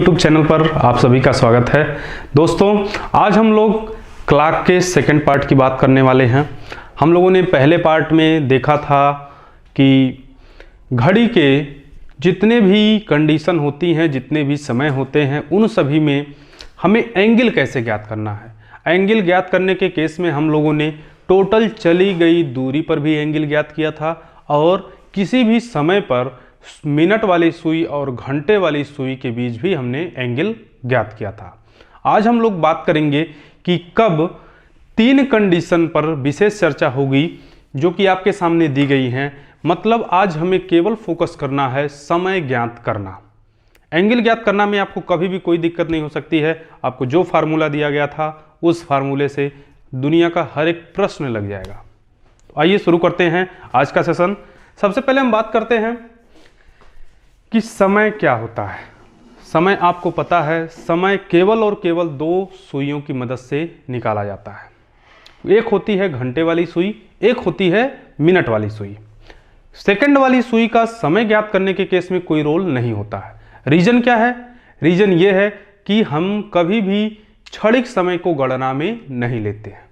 YouTube channel पर आप सभी का स्वागत है। दोस्तों, आज हम लोग क्लॉक के सेकंड पार्ट की बात करने वाले हैं। हम लोगों ने पहले पार्ट में देखा था कि घड़ी के जितने भी कंडीशन होती हैं, जितने भी समय होते हैं, उन सभी में हमें एंगल कैसे ज्ञात करना है। एंगल ज्ञात करने के केस में हम लोगों ने टोटल चली गई दूरी पर भी एंगल ज्ञात किया था और किसी भी समय पर मिनट वाली सुई और घंटे वाली सुई के बीच भी हमने एंगल ज्ञात किया था। आज हम लोग बात करेंगे कि कब तीन कंडीशन पर विशेष चर्चा होगी जो कि आपके सामने दी गई हैं। मतलब आज हमें केवल फोकस करना है समय ज्ञात करना। एंगल ज्ञात करना में आपको कभी भी कोई दिक्कत नहीं हो सकती है। आपको जो फार्मूला दिया गया था उस फार्मूले से दुनिया का हर एक प्रश्न लग जाएगा। तो आइए शुरू करते हैं आज का सेशन। सबसे पहले हम बात करते हैं कि समय क्या होता है। समय आपको पता है, समय केवल और केवल दो सुइयों की मदद से निकाला जाता है। एक होती है घंटे वाली सुई, एक होती है मिनट वाली सुई। सेकंड वाली सुई का समय ज्ञात करने के केस में कोई रोल नहीं होता है। रीजन क्या है? रीजन ये है कि हम कभी भी क्षणिक समय को गणना में नहीं लेते हैं।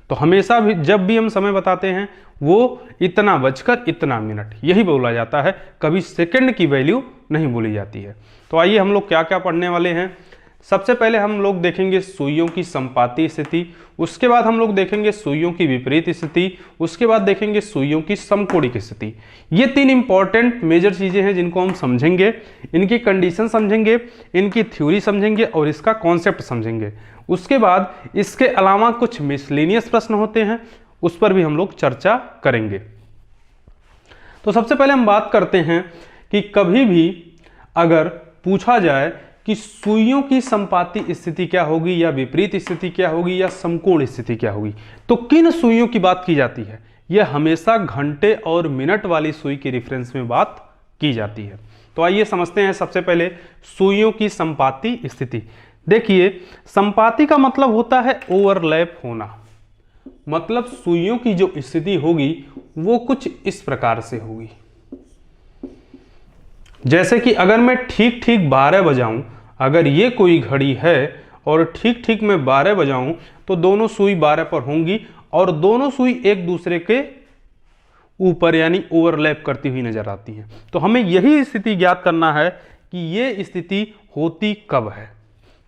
तो हमेशा भी जब भी हम समय बताते हैं वो इतना बजकर इतना मिनट यही बोला जाता है, कभी सेकंड की वैल्यू नहीं बोली जाती है। तो आइए हम लोग क्या क्या पढ़ने वाले हैं। सबसे पहले हम लोग देखेंगे सुइयों की संपाती स्थिति, उसके बाद हम लोग देखेंगे सुइयों की विपरीत स्थिति, उसके बाद देखेंगे सुइयों की समकोणिक स्थिति। ये तीन इंपॉर्टेंट मेजर चीजें हैं जिनको हम समझेंगे, इनकी कंडीशन समझेंगे, इनकी थ्योरी समझेंगे और इसका कॉन्सेप्ट समझेंगे। उसके बाद इसके अलावा कुछ मिसलेनियस प्रश्न होते हैं, उस पर भी हम लोग चर्चा करेंगे। तो सबसे पहले हम बात करते हैं कि कभी भी अगर पूछा जाए कि सुइयों की संपाती स्थिति क्या होगी या विपरीत स्थिति क्या होगी या समकोण स्थिति क्या होगी, तो किन सुइयों की बात की जाती है? यह हमेशा घंटे और मिनट वाली सुई के रेफरेंस में बात की जाती है। तो आइए समझते हैं सबसे पहले सुइयों की संपाती स्थिति। देखिए, संपाती का मतलब होता है ओवरलैप होना। मतलब सुइयों की जो स्थिति होगी वो कुछ इस प्रकार से होगी, जैसे कि अगर मैं ठीक ठीक 12 बजाऊं, अगर ये कोई घड़ी है और ठीक ठीक मैं 12 बजाऊं तो दोनों सुई 12 पर होंगी और दोनों सुई एक दूसरे के ऊपर यानी ओवरलैप करती हुई नजर आती हैं। तो हमें यही स्थिति ज्ञात करना है कि ये स्थिति होती कब है।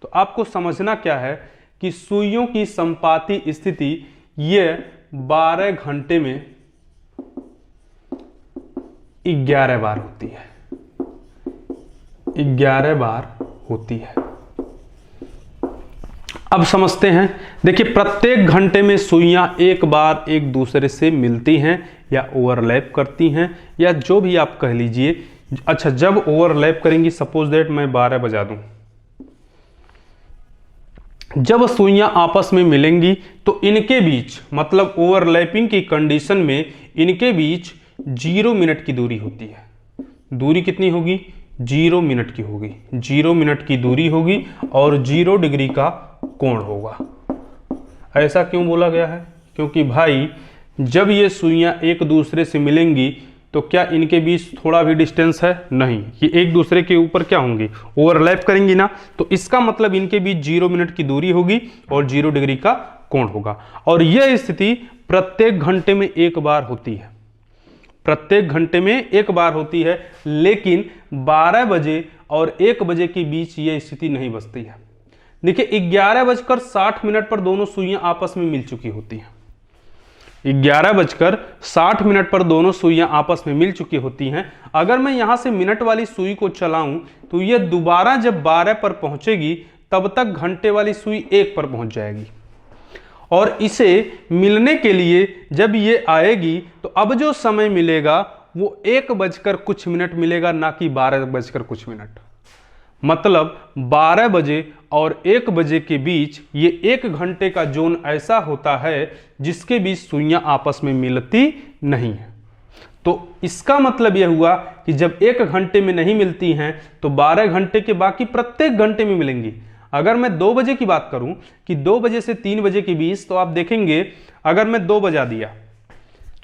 तो आपको समझना क्या है कि सुइयों की संपाती स्थिति ये 12 घंटे में 11 बार होती है। 11 बार होती है। अब समझते हैं। देखिए, प्रत्येक घंटे में सुइयां एक बार एक दूसरे से मिलती हैं या ओवरलैप करती हैं या जो भी आप कह लीजिए। अच्छा, जब ओवरलैप करेंगी, सपोज दैट मैं 12 बजा दूं, जब सुइयां आपस में मिलेंगी तो इनके बीच, मतलब ओवरलैपिंग की कंडीशन में इनके बीच 0 मिनट की दूरी होती है। दूरी कितनी होगी? 0 मिनट की होगी। 0 मिनट की दूरी होगी और 0 डिग्री का कोण होगा। ऐसा क्यों बोला गया है? क्योंकि भाई जब ये सुइयां एक दूसरे से मिलेंगी तो क्या इनके बीच थोड़ा भी डिस्टेंस है? नहीं, ये एक दूसरे के ऊपर क्या होंगी? ओवरलैप करेंगी ना। तो इसका मतलब इनके बीच 0 मिनट की दूरी होगी और 0 डिग्री का कोण होगा। और यह स्थिति प्रत्येक घंटे में एक बार होती है। प्रत्येक घंटे में एक बार होती है, लेकिन 12 बजे और 1 बजे के बीच यह स्थिति नहीं बचती है। देखिए, 11:60 पर दोनों सुइयां आपस में मिल चुकी होती हैं। 11:60 पर दोनों सुइयां आपस में मिल चुकी होती हैं। अगर मैं यहां से मिनट वाली सुई को चलाऊं तो यह दोबारा जब 12 पर पहुंचेगी तब तक घंटे वाली सुई 1 पर पहुंच जाएगी। और इसे मिलने के लिए जब ये आएगी तो अब जो समय मिलेगा वो 1 बजकर कुछ मिनट मिलेगा, ना कि 12 बजकर कुछ मिनट। मतलब 12 बजे और 1 बजे के बीच ये 1 घंटे का जोन ऐसा होता है जिसके बीच सुइयां आपस में मिलती नहीं है। तो इसका मतलब यह हुआ कि जब 1 घंटे में नहीं मिलती हैं तो 12 घंटे के बाकी प्रत्येक घंटे में मिलेंगी। अगर मैं 2 बजे की बात करूं कि 2 बजे से 3 बजे के बीच, तो आप देखेंगे अगर मैं 2 बजा दिया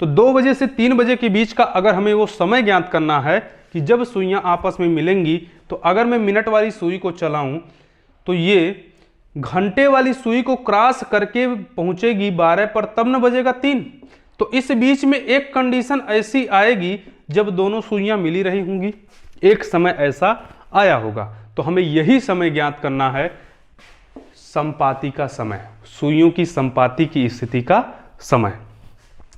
तो 2 बजे से 3 बजे के बीच का अगर हमें वो समय ज्ञात करना है कि जब सुइयां आपस में मिलेंगी तो अगर मैं मिनट वाली सुई को चलाऊं तो ये घंटे वाली सुई को क्रॉस करके पहुंचेगी 12 पर, तब न बजेगा 3। तो इस बीच में एक कंडीशन ऐसी आएगी जब दोनों सुइयां मिली रही होंगी, एक समय ऐसा आया होगा। तो हमें यही समय ज्ञात करना है, संपाती का समय, सुइयों की संपाती की स्थिति का समय।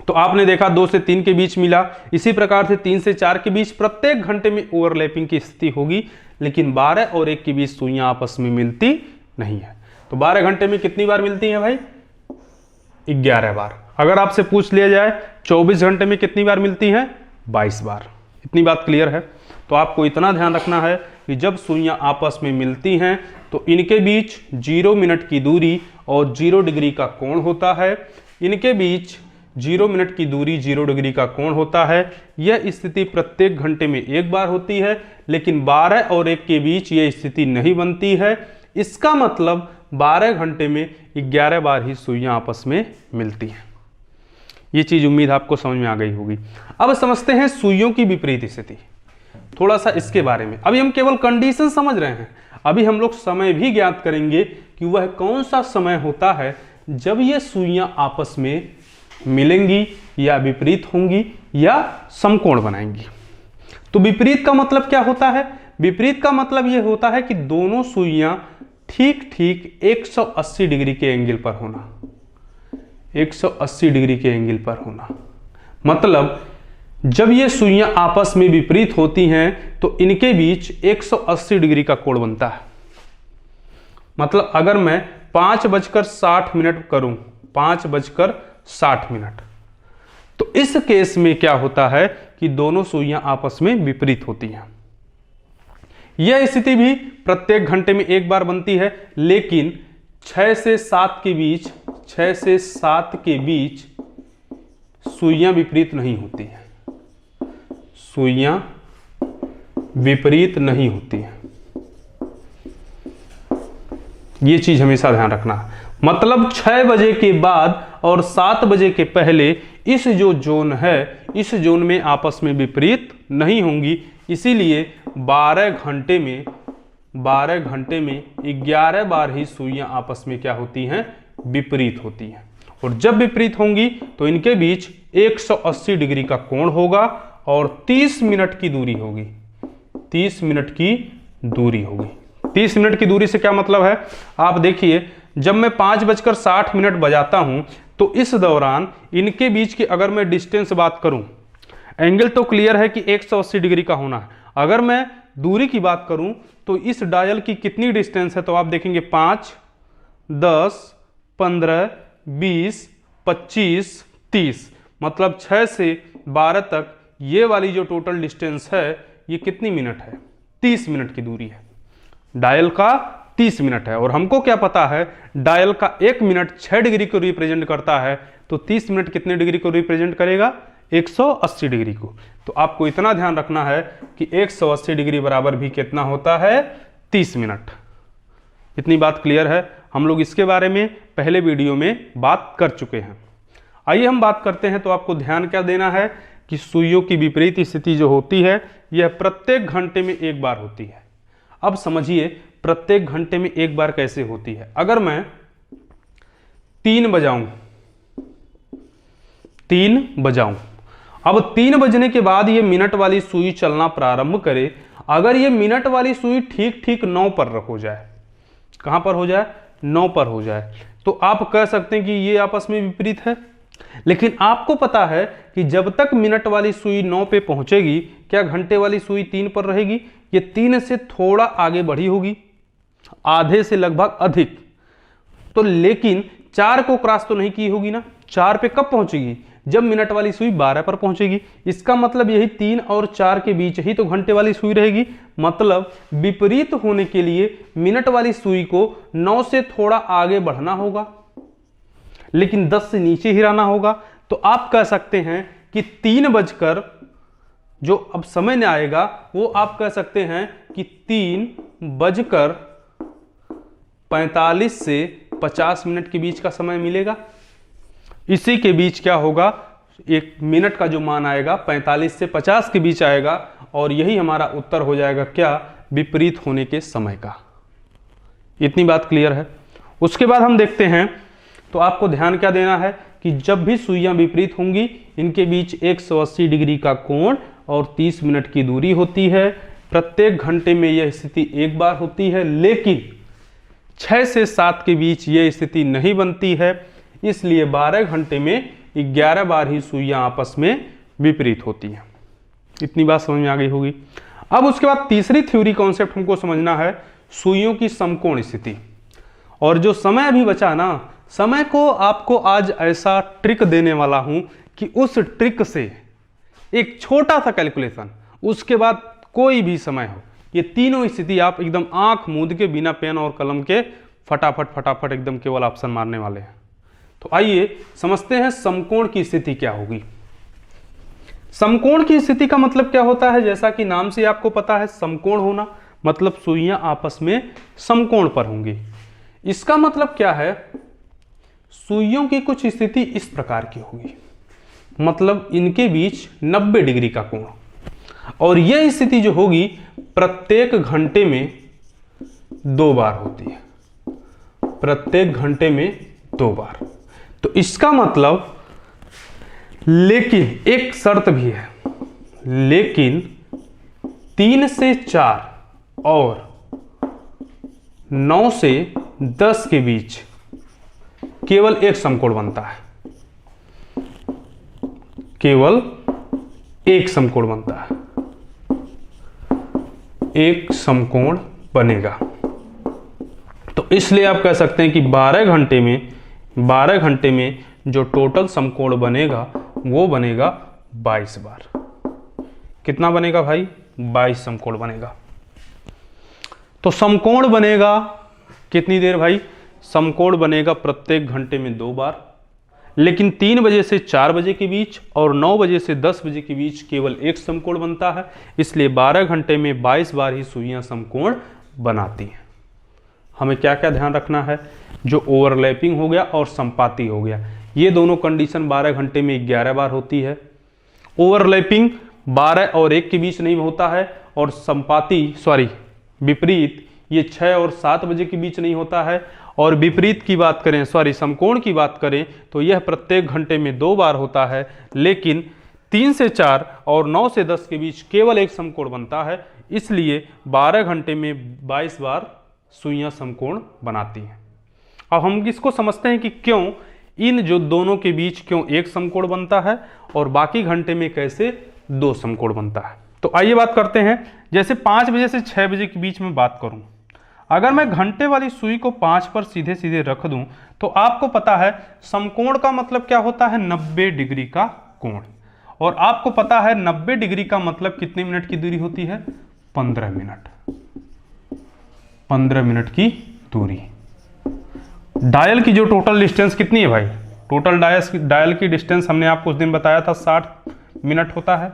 तो आपने देखा 2 से 3 के बीच मिला, इसी प्रकार से 3 से 4 के बीच प्रत्येक घंटे में ओवरलैपिंग की स्थिति होगी, लेकिन 12 और 1 के बीच सुइयां आपस में मिलती नहीं है। तो 12 घंटे में कितनी बार मिलती हैं भाई? 11 बार। अगर आपसे पूछ लिया जाए 24 घंटे में कितनी बार मिलती हैं? 22 बार। इतनी बात क्लियर है? तो आपको इतना ध्यान रखना है कि जब सुइयां आपस में मिलती हैं तो इनके बीच 0 मिनट की दूरी और 0 डिग्री का कोण होता है। इनके बीच 0 मिनट की दूरी 0 डिग्री का कोण होता है। यह स्थिति प्रत्येक घंटे में एक बार होती है, लेकिन 12 और 1 के बीच यह स्थिति नहीं बनती है। इसका मतलब 12 घंटे में 11 बार ही सुइयां आपस में मिलती हैं। ये चीज उम्मीद आपको समझ में आ गई होगी। अब समझते हैं सुइयों की विपरीत स्थिति, थोड़ा सा इसके बारे में। अभी हम केवल कंडीशन समझ रहे हैं, अभी हम लोग समय भी ज्ञात करेंगे कि वह कौन सा समय होता है जब ये सुइयां आपस में मिलेंगी या विपरीत होंगी या समकोण बनाएंगी। तो विपरीत का मतलब क्या होता है? विपरीत का मतलब यह होता है कि दोनों सुइयां ठीक ठीक 180 डिग्री के एंगल पर होना, 180 डिग्री के एंगल पर होना। मतलब जब ये सुइयां आपस में विपरीत होती हैं तो इनके बीच 180 डिग्री का कोण बनता है। मतलब अगर मैं 5:60 करूं, 5:60, तो इस केस में क्या होता है कि दोनों सुइयां आपस में विपरीत होती हैं। यह स्थिति भी प्रत्येक घंटे में एक बार बनती है, लेकिन 6 से 7 के बीच, 6 से 7 के बीच सुइयां विपरीत नहीं होती हैं, सुइयां विपरीत नहीं होती हैं। यह चीज हमेशा ध्यान रखना। मतलब 6 बजे के बाद और 7 बजे के पहले इस जो जोन है, इस जोन में आपस में विपरीत नहीं होंगी। इसीलिए 12 घंटे में 11 बार ही सुइयां आपस में क्या होती हैं? विपरीत होती हैं। और जब विपरीत होंगी तो इनके बीच 180 डिग्री का कोण होगा और 30 मिनट की दूरी होगी, 30 मिनट की दूरी होगी। 30 मिनट की दूरी से क्या मतलब है? आप देखिए, जब मैं 5:60 बजाता हूं तो इस दौरान इनके बीच की अगर मैं डिस्टेंस बात करूं, एंगल तो क्लियर है कि 180 डिग्री का होना है। अगर मैं दूरी की बात करूं तो इस डायल की कितनी डिस्टेंस है, तो आप देखेंगे 5, 10, 15, 20, 25, 30, मतलब 6 से 12 तक ये वाली जो टोटल डिस्टेंस है ये कितनी मिनट है? 30 मिनट की दूरी है। डायल का 30 मिनट है और हमको क्या पता है, डायल का 1 मिनट 6 डिग्री को रिप्रेजेंट करता है, तो 30 मिनट कितने डिग्री को रिप्रेजेंट करेगा? 180 डिग्री को। तो आपको इतना ध्यान रखना है कि 180 डिग्री बराबर भी कितना होता है? 30 मिनट। इतनी बात क्लियर है? हम लोग इसके बारे में पहले वीडियो में बात कर चुके हैं। आइए हम बात करते हैं। तो आपको ध्यान क्या देना है कि सुइयों की विपरीत स्थिति जो होती है यह प्रत्येक घंटे में एक बार होती है। अब समझिए प्रत्येक घंटे में एक बार कैसे होती है। अगर मैं 3 बजाऊं, 3 बजाऊं, अब 3 बजने के बाद ये मिनट वाली सुई चलना प्रारंभ करे, अगर ये मिनट वाली सुई ठीक ठीक 9 पर हो जाए, कहां पर हो जाए? 9 पर हो जाए, तो आप कह सकते हैं कि ये आपस में विपरीत है। लेकिन आपको पता है कि जब तक मिनट वाली सुई 9 पे पहुंचेगी, क्या घंटे वाली सुई 3 पर रहेगी? ये 3 से थोड़ा आगे बढ़ी होगी, आधे से लगभग अधिक। तो लेकिन 4 को क्रॉस तो नहीं की होगी ना। 4 पे कब पहुंचेगी? जब मिनट वाली सुई 12 पर पहुंचेगी। इसका मतलब यही 3 और 4 के बीच ही तो घंटे वाली सुई रहेगी। मतलब विपरीत होने के लिए मिनट वाली सुई को 9 से थोड़ा आगे बढ़ना होगा, लेकिन 10 से नीचे ही रहना होगा। तो आप कह सकते हैं कि 3 बजकर जो अब समय में आएगा वो आप कह सकते हैं कि 3:45 से 50 मिनट के बीच का समय मिलेगा। इसी के बीच क्या होगा? एक मिनट का जो मान आएगा 45 से 50 के बीच आएगा और यही हमारा उत्तर हो जाएगा क्या, विपरीत होने के समय का। इतनी बात क्लियर है। उसके बाद हम देखते हैं, तो आपको ध्यान क्या देना है कि जब भी सुइयां विपरीत होंगी इनके बीच 180 डिग्री का कोण और 30 मिनट की दूरी होती है। प्रत्येक घंटे में यह स्थिति एक बार होती है, लेकिन 6 से 7 के बीच यह स्थिति नहीं बनती है, इसलिए 12 घंटे में 11 बार ही सुइयां आपस में विपरीत होती हैं। इतनी बात समझ में आ गई होगी। अब उसके बाद तीसरी थ्योरी कॉन्सेप्ट हमको समझना है, सुइयों की समकोण स्थिति। और जो समय अभी बचा ना, समय को आपको आज ऐसा ट्रिक देने वाला हूं कि उस ट्रिक से एक छोटा सा कैलकुलेशन, उसके बाद कोई भी समय हो, ये तीनों स्थिति आप एकदम आंख मूंद के बिना पेन और कलम के फटाफट फटाफट एकदम केवल ऑप्शन मारने वाले हैं। तो आइए समझते हैं समकोण की स्थिति क्या होगी। समकोण की स्थिति का मतलब क्या होता है, जैसा कि नाम से आपको पता है समकोण होना, मतलब सुइयां आपस में समकोण पर होंगी। इसका मतलब क्या है, सुइयों की कुछ स्थिति इस प्रकार की होगी, मतलब इनके बीच 90 डिग्री का कोण, और यह स्थिति जो होगी प्रत्येक घंटे में 2 बार होती है, प्रत्येक घंटे में 2 बार। तो इसका मतलब, लेकिन एक शर्त भी है, लेकिन 3 से 4 और 9 से 10 के बीच केवल एक समकोण बनता है, केवल एक समकोण बनता है, एक समकोण बनेगा। तो इसलिए आप कह सकते हैं कि 12 घंटे में जो टोटल समकोण बनेगा वो बनेगा 22 बार। कितना बनेगा भाई, 22 समकोण बनेगा। तो समकोण बनेगा कितनी देर भाई, समकोण बनेगा प्रत्येक घंटे में 2 बार, लेकिन 3 बजे से 4 बजे के बीच और 9 बजे से 10 बजे के बीच केवल एक समकोण बनता है। इसलिए 12 घंटे में 22 बार ही सुइयां समकोण बनाती हैं। हमें क्या क्या ध्यान रखना है, जो ओवरलैपिंग हो गया और संपाती हो गया, ये दोनों कंडीशन 12 घंटे में 11 बार होती है। ओवरलैपिंग 12 और 1 के बीच नहीं होता है, और संपाती विपरीत ये 6 और 7 बजे के बीच नहीं होता है। और विपरीत की बात करें, समकोण की बात करें, तो यह प्रत्येक घंटे में 2 बार होता है, लेकिन 3 से 4 और 9 से 10 के बीच केवल एक समकोण बनता है। इसलिए 12 घंटे में 22 बार सुइयां समकोण बनाती हैं। अब हम इसको समझते हैं कि क्यों इन जो दोनों के बीच क्यों एक समकोण बनता है और बाकी घंटे में कैसे 2 समकोण बनता है। तो आइए बात करते हैं। जैसे 5 बजे से 6 बजे के बीच में बात करूं, अगर मैं घंटे वाली सुई को 5 पर सीधे सीधे रख दूं, तो आपको पता है समकोण का मतलब क्या होता है, 90 डिग्री का कोण। और आपको पता है 90 डिग्री का मतलब कितने मिनट की दूरी होती है, 15 मिनट। 15 मिनट की दूरी। डायल की जो टोटल डिस्टेंस कितनी है भाई, टोटल डायल की डिस्टेंस हमने आपको उस दिन बताया था 60 मिनट होता है,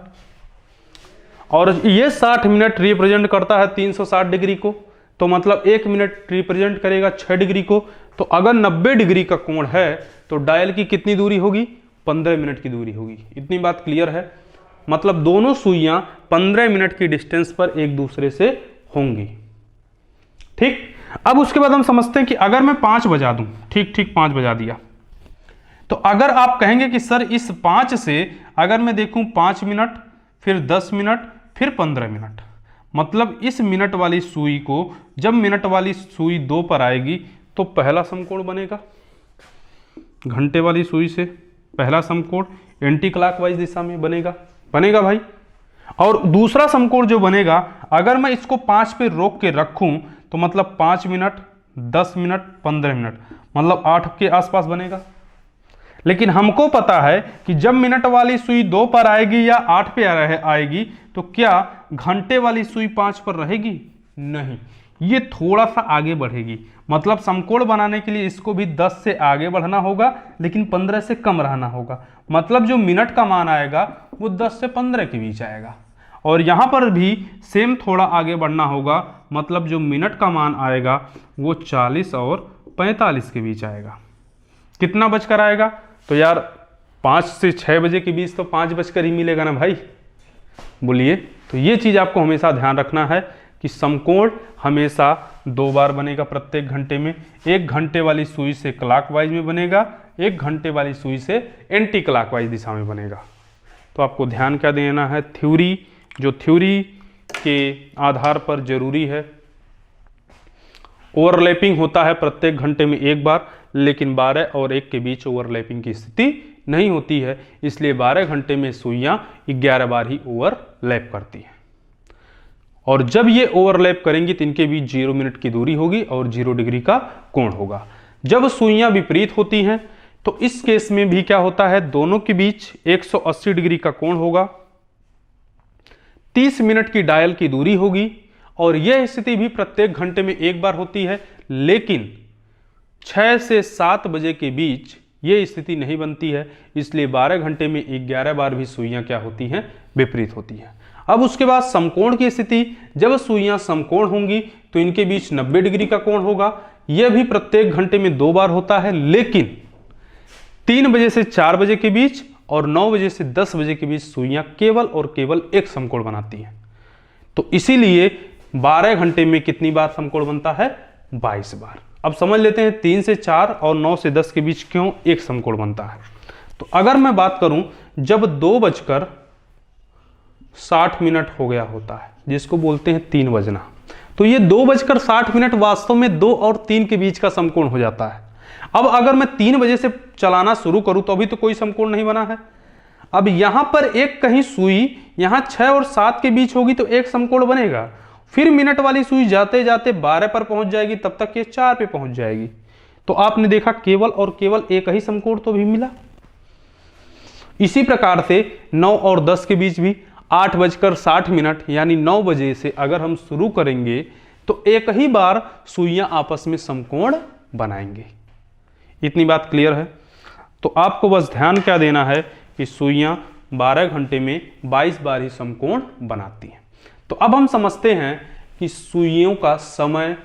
और ये 60 मिनट रिप्रेजेंट करता है 360 डिग्री को। तो मतलब 1 मिनट रिप्रेजेंट करेगा 6 डिग्री को। तो अगर 90 डिग्री का कोण है तो डायल की कितनी दूरी होगी, 15 मिनट की दूरी होगी। इतनी बात क्लियर है, मतलब दोनों सुइयां 15 मिनट की डिस्टेंस पर एक दूसरे से होंगी। ठीक, अब उसके बाद हम समझते हैं कि अगर मैं 5 बजा दूं, ठीक 5 बजा दिया, तो अगर आप कहेंगे कि सर इस 5 से अगर मैं देखूं 5 मिनट, फिर 10 मिनट, फिर 15 मिनट, मतलब इस मिनट वाली सुई को जब मिनट वाली सुई 2 पर आएगी तो पहला समकोण बनेगा। घंटे वाली सुई से पहला समकोण एंटी क्लॉकवाइज दिशा में बनेगा भाई। और दूसरा समकोण जो बनेगा, अगर मैं इसको 5 पे रोक के रखूं तो मतलब 5 मिनट, 10 मिनट, 15 मिनट, मतलब 8 के आसपास बनेगा। लेकिन हमको पता है कि जब मिनट वाली सुई 2 पर आएगी या 8 पे आएगी तो क्या घंटे वाली सुई 5 पर रहेगी? नहीं, ये थोड़ा सा आगे बढ़ेगी। मतलब समकोण बनाने के लिए इसको भी 10 से आगे बढ़ना होगा, लेकिन 15 से कम रहना होगा। मतलब जो मिनट का मान आएगा वो 10 से 15 के बीच आएगा। और यहाँ पर भी सेम थोड़ा आगे बढ़ना होगा, मतलब जो मिनट का मान आएगा वो 40 और 45 के बीच आएगा। कितना बजकर आएगा? तो यार 5 से 6 बजे के बीच तो 5 बजकर ही मिलेगा ना भाई। बोलिए। तो ये चीज़ आपको हमेशा ध्यान रखना है कि समकोण हमेशा 2 बार बनेगा प्रत्येक घंटे में। 1 घंटे वाली सुई से क्लॉकवाइज में बनेगा, 1 घंटे वाली सुई से एंटी क्लॉकवाइज दिशा में बनेगा। तो आपको ध्यान क्या देना है, थ्योरी, जो थ्योरी के आधार पर जरूरी है। ओवरलैपिंग होता है प्रत्येक घंटे में 1 बार, लेकिन 12 और 1 के बीच ओवरलैपिंग की स्थिति नहीं होती है, इसलिए 12 घंटे में सुइयां 11 बार ही ओवरलैप करती हैं। और जब ये ओवरलैप करेंगी तो इनके बीच 0 मिनट की दूरी होगी और 0 डिग्री का कोण होगा। जब सुइयां विपरीत होती हैं तो इस केस में भी क्या होता है, दोनों के बीच 180 डिग्री का कोण होगा, 30 मिनट की डायल की दूरी होगी और यह स्थिति भी प्रत्येक घंटे में 1 बार होती है, लेकिन 6 से 7 बजे के बीच यह स्थिति नहीं बनती है, इसलिए 12 घंटे में 11 बार भी सुइयां क्या होती हैं, विपरीत होती हैं। अब उसके बाद समकोण की स्थिति, जब सुइयां समकोण होंगी तो इनके बीच 90 डिग्री का कोण होगा। यह भी प्रत्येक घंटे में 2 बार होता है, लेकिन 3 बजे से 4 बजे के बीच और 9 बजे से 10 बजे के बीच सुइयां केवल और केवल एक समकोण बनाती हैं। तो इसीलिए 12 घंटे में कितनी बार समकोण बनता है, 22 बार। अब समझ लेते हैं 3 से 4 और 9 से 10 के बीच क्यों एक समकोण बनता है। तो अगर मैं बात करूं, जब 2:60 हो गया होता है, जिसको बोलते हैं 3 बजना, तो ये 2:60 वास्तव में 2 और 3 के बीच का समकोण हो जाता है। अब अगर मैं 3 बजे से चलाना शुरू करूं तो अभी तो कोई समकोण नहीं बना है। अब यहां पर एक कहीं सुई यहां 6 और 7 के बीच होगी तो एक समकोण बनेगा, फिर मिनट वाली सुई जाते जाते 12 पर पहुंच जाएगी, तब तक ये 4 पे पहुंच जाएगी। तो आपने देखा केवल और केवल एक ही समकोण तो भी मिला। इसी प्रकार से 9 और 10 के बीच भी 8:60 यानी 9 बजे से अगर हम शुरू करेंगे तो एक ही बार सुइयां आपस में समकोण बनाएंगे। इतनी बात क्लियर है। तो आपको बस ध्यान क्या देना है कि सुइयां 12 घंटे में 22 बार ही समकोण बनाती हैं। तो अब हम समझते हैं कि सुइयों का समय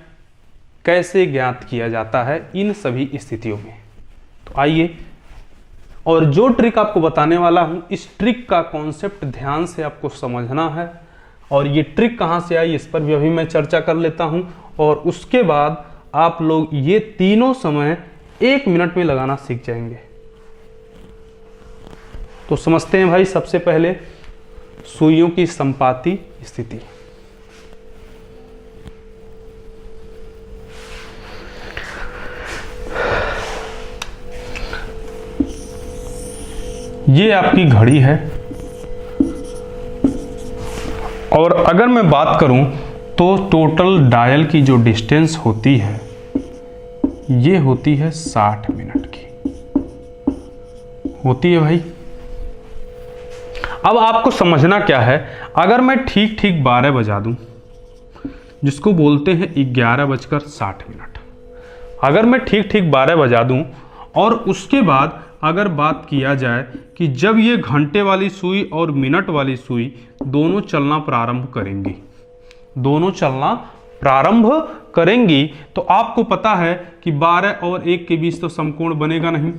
कैसे ज्ञात किया जाता है इन सभी स्थितियों में। तो आइए, और जो ट्रिक आपको बताने वाला हूं, इस ट्रिक का कॉन्सेप्ट ध्यान से आपको समझना है। और ये ट्रिक कहां से आई इस पर भी अभी मैं चर्चा कर लेता हूं, और उसके बाद आप लोग ये तीनों समय 1 मिनट में लगाना सीख जाएंगे। तो समझते हैं भाई, सबसे पहले सुइयों की संपाती स्थिति। ये आपकी घड़ी है, और अगर मैं बात करूं तो टोटल डायल की जो डिस्टेंस होती है ये होती है 60 मिनट की होती है भाई। अब आपको समझना क्या है, अगर मैं ठीक 12 बजा दूं, जिसको बोलते हैं 11:60, अगर मैं ठीक 12 बजा दूं और उसके बाद अगर बात किया जाए कि जब ये घंटे वाली सुई और मिनट वाली सुई दोनों चलना प्रारंभ करेंगी, तो आपको पता है कि 12 और 1 के बीच तो समकोण बनेगा नहीं,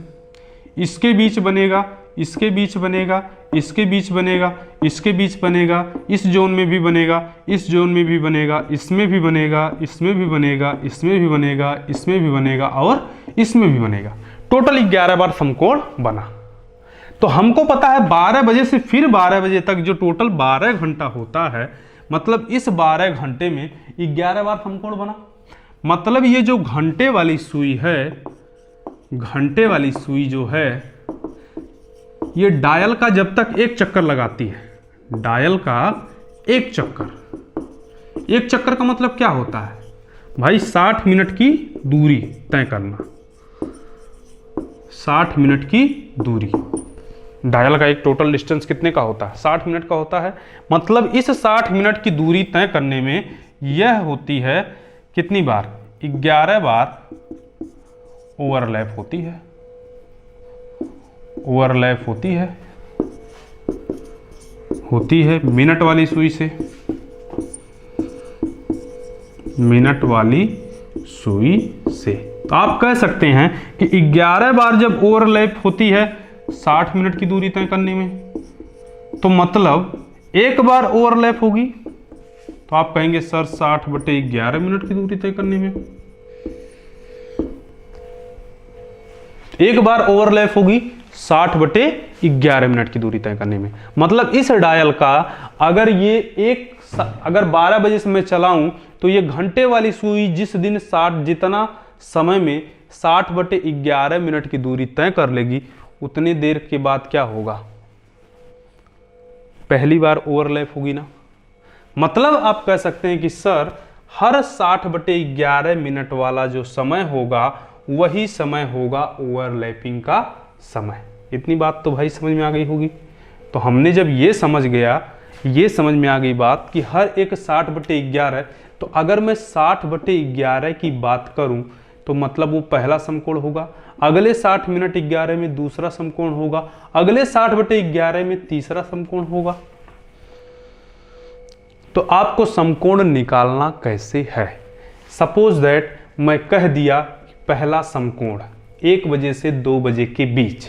इसके बीच बनेगा, इसके बीच बनेगा, इसके बीच बनेगा, इसके बीच बनेगा, इस जोन में भी बनेगा, इस जोन में भी बनेगा, इसमें भी बनेगा, इसमें भी बनेगा, इसमें भी बनेगा, इसमें भी बनेगा और इसमें भी बनेगा। टोटल 11 बार समकोण बना। तो हमको पता है 12 बजे से फिर 12 बजे तक जो टोटल 12 घंटा होता है, मतलब इस 12 घंटे में 11 बार समकोण बना। मतलब ये जो घंटे वाली सुई है, घंटे वाली सुई जो है, ये डायल का जब तक एक चक्कर लगाती है, डायल का एक चक्कर का मतलब क्या होता है भाई, 60 मिनट की दूरी तय करना। 60 मिनट की दूरी, डायल का एक टोटल डिस्टेंस कितने का होता है, 60 मिनट का होता है। मतलब इस 60 मिनट की दूरी तय करने में यह होती है कितनी बार, 11 बार ओवरलैप होती है, ओवरलैप होती है मिनट वाली सुई से, मिनट वाली सुई से। तो आप कह सकते हैं कि 11 बार जब ओवरलैप होती है 60 मिनट की दूरी तय करने में, तो मतलब एक बार ओवरलैप होगी तो आप कहेंगे सर 60/11 मिनट की दूरी तय करने में। एक बार ओवरलैप होगी 60/11 मिनट की दूरी तय करने में। मतलब इस डायल का अगर ये अगर 12 बजे से मैं चलाऊं तो ये घंटे वाली सुई जिस दिन 60 जितना समय में 60/11 मिनट की दूरी तय कर लेगी, उतनी देर के बाद क्या होगा, पहली बार ओवरलैप होगी ना। मतलब आप कह सकते हैं कि सर हर 60/11 मिनट वाला जो समय होगा वही समय होगा ओवरलैपिंग का समय। इतनी बात तो भाई समझ में आ गई होगी। तो हमने जब ये समझ में आ गई बात कि हर एक 60/11, तो अगर मैं 60/11 की बात करूं तो मतलब वो पहला समकोण होगा, अगले 60 मिनट 11 में दूसरा समकोण होगा, अगले 60/11 में तीसरा समकोण होगा। तो आपको समकोण निकालना कैसे है। सपोज दैट मैं कह दिया पहला समकोण 1 बजे से 2 बजे के बीच,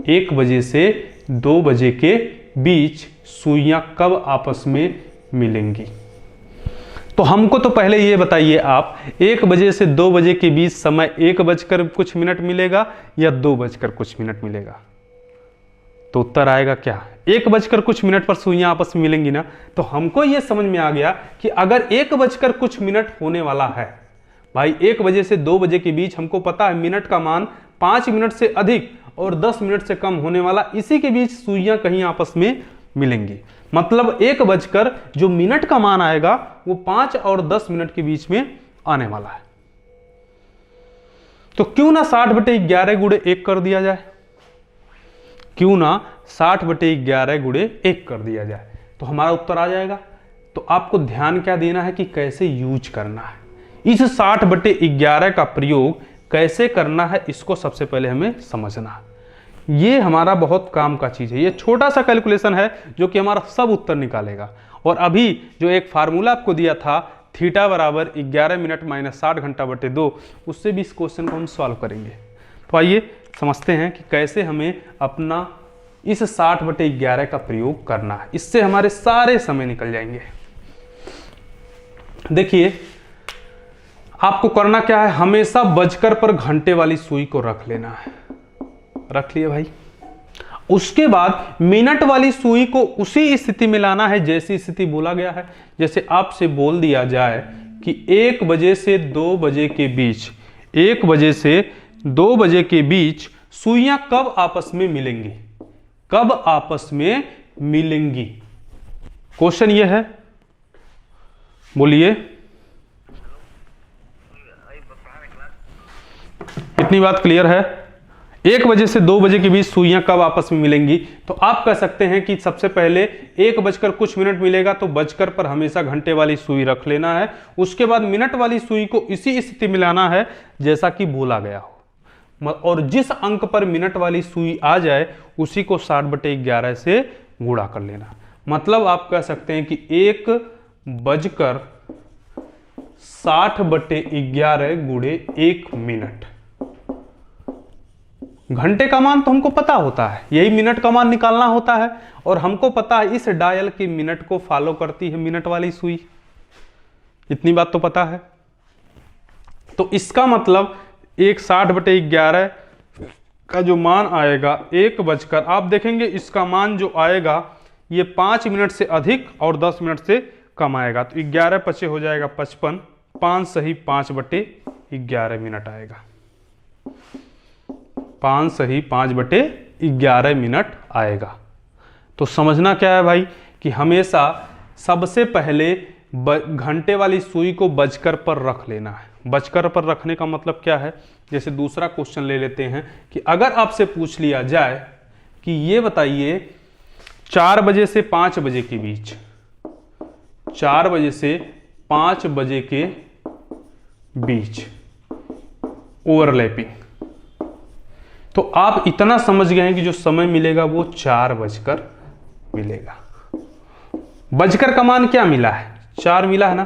1 बजे से 2 बजे के बीच सुइयां कब आपस में मिलेंगी। तो हमको तो पहले ये बताइए आप, 1 बजे से 2 बजे के बीच समय 1 बजकर कुछ मिनट मिलेगा या 2 बजकर कुछ मिनट मिलेगा। तो उत्तर आएगा क्या, 1 बजकर कुछ मिनट पर सुइयां आपस में मिलेंगी ना। तो हमको ये समझ में आ गया कि अगर 1 बजकर कुछ मिनट होने वाला है, भाई 1 बजे से 2 बजे के बीच हमको पता है मिनट का मान 5 मिनट से अधिक और 10 मिनट से कम होने वाला, इसी के बीच सुइयां कहीं आपस में मिलेंगी। मतलब 1 बजकर जो मिनट का मान आएगा वो 5 और 10 मिनट के बीच में आने वाला है। तो क्यों ना 60/11 गुणे 1 कर दिया जाए, क्यों ना 60/11 गुणे 1 कर दिया जाए, तो हमारा उत्तर आ जाएगा। तो आपको ध्यान क्या देना है कि कैसे यूज करना है, इस 60/11 का प्रयोग कैसे करना है, इसको सबसे पहले हमें समझना है। ये हमारा बहुत काम का चीज है। ये छोटा सा कैलकुलेशन है जो कि हमारा सब उत्तर निकालेगा। और अभी जो एक फार्मूला आपको दिया था थीटा बराबर 11 मिनट माइनस 60 घंटा/2, उससे भी इस क्वेश्चन को हम सॉल्व करेंगे। तो आइए समझते हैं कि कैसे हमें अपना इस 60/11 का प्रयोग करना है। इससे हमारे सारे समय निकल जाएंगे। देखिए आपको करना क्या है, हमेशा बजकर पर घंटे वाली सुई को रख लेना है। रख लिया भाई। उसके बाद मिनट वाली सुई को उसी स्थिति में लाना है जैसी स्थिति बोला गया है। जैसे आपसे बोल दिया जाए कि 1 बजे से 2 बजे के बीच, 1 बजे से 2 बजे के बीच सुइयां कब आपस में मिलेंगी, कब आपस में मिलेंगी। क्वेश्चन ये है, बोलिए। इतनी बात क्लियर है। 1 बजे से 2 बजे के बीच सुइयां कब आपस में मिलेंगी। तो आप कह सकते हैं कि सबसे पहले 1 बजकर कुछ मिनट मिलेगा तो बजकर पर हमेशा घंटे वाली सुई रख लेना है। उसके बाद मिनट वाली सुई को इसी स्थिति में लाना है जैसा कि बोला गया हो, और जिस अंक पर मिनट वाली सुई आ जाए उसी को 60/11 से गुणा कर लेना। मतलब आप कह सकते हैं कि 1 बजकर 60/11 गुणे 1 मिनट। घंटे का मान तो हमको पता होता है, यही मिनट का मान निकालना होता है। और हमको पता है इस डायल के मिनट को फॉलो करती है मिनट वाली सुई। इतनी बात तो पता है। तो इसका मतलब 60/11 का जो मान आएगा 1 बजकर, आप देखेंगे इसका मान जो आएगा ये 5 मिनट से अधिक और 10 मिनट से कम आएगा। तो 11 पचे हो जाएगा 55, 5 सही 5/11 मिनट आएगा। 5 सही 5/11 मिनट आएगा। तो समझना क्या है भाई कि हमेशा सबसे पहले घंटे वाली सुई को बजकर पर रख लेना है। बजकर पर रखने का मतलब क्या है, जैसे दूसरा क्वेश्चन ले लेते हैं कि अगर आपसे पूछ लिया जाए कि ये बताइए 4 बजे से 5 बजे के बीच, 4 बजे से 5 बजे के बीच ओवरलैपिंग, तो आप इतना समझ गए हैं कि जो समय मिलेगा वो 4 बजकर मिलेगा। बजकर का मान क्या मिला है, 4 मिला है ना।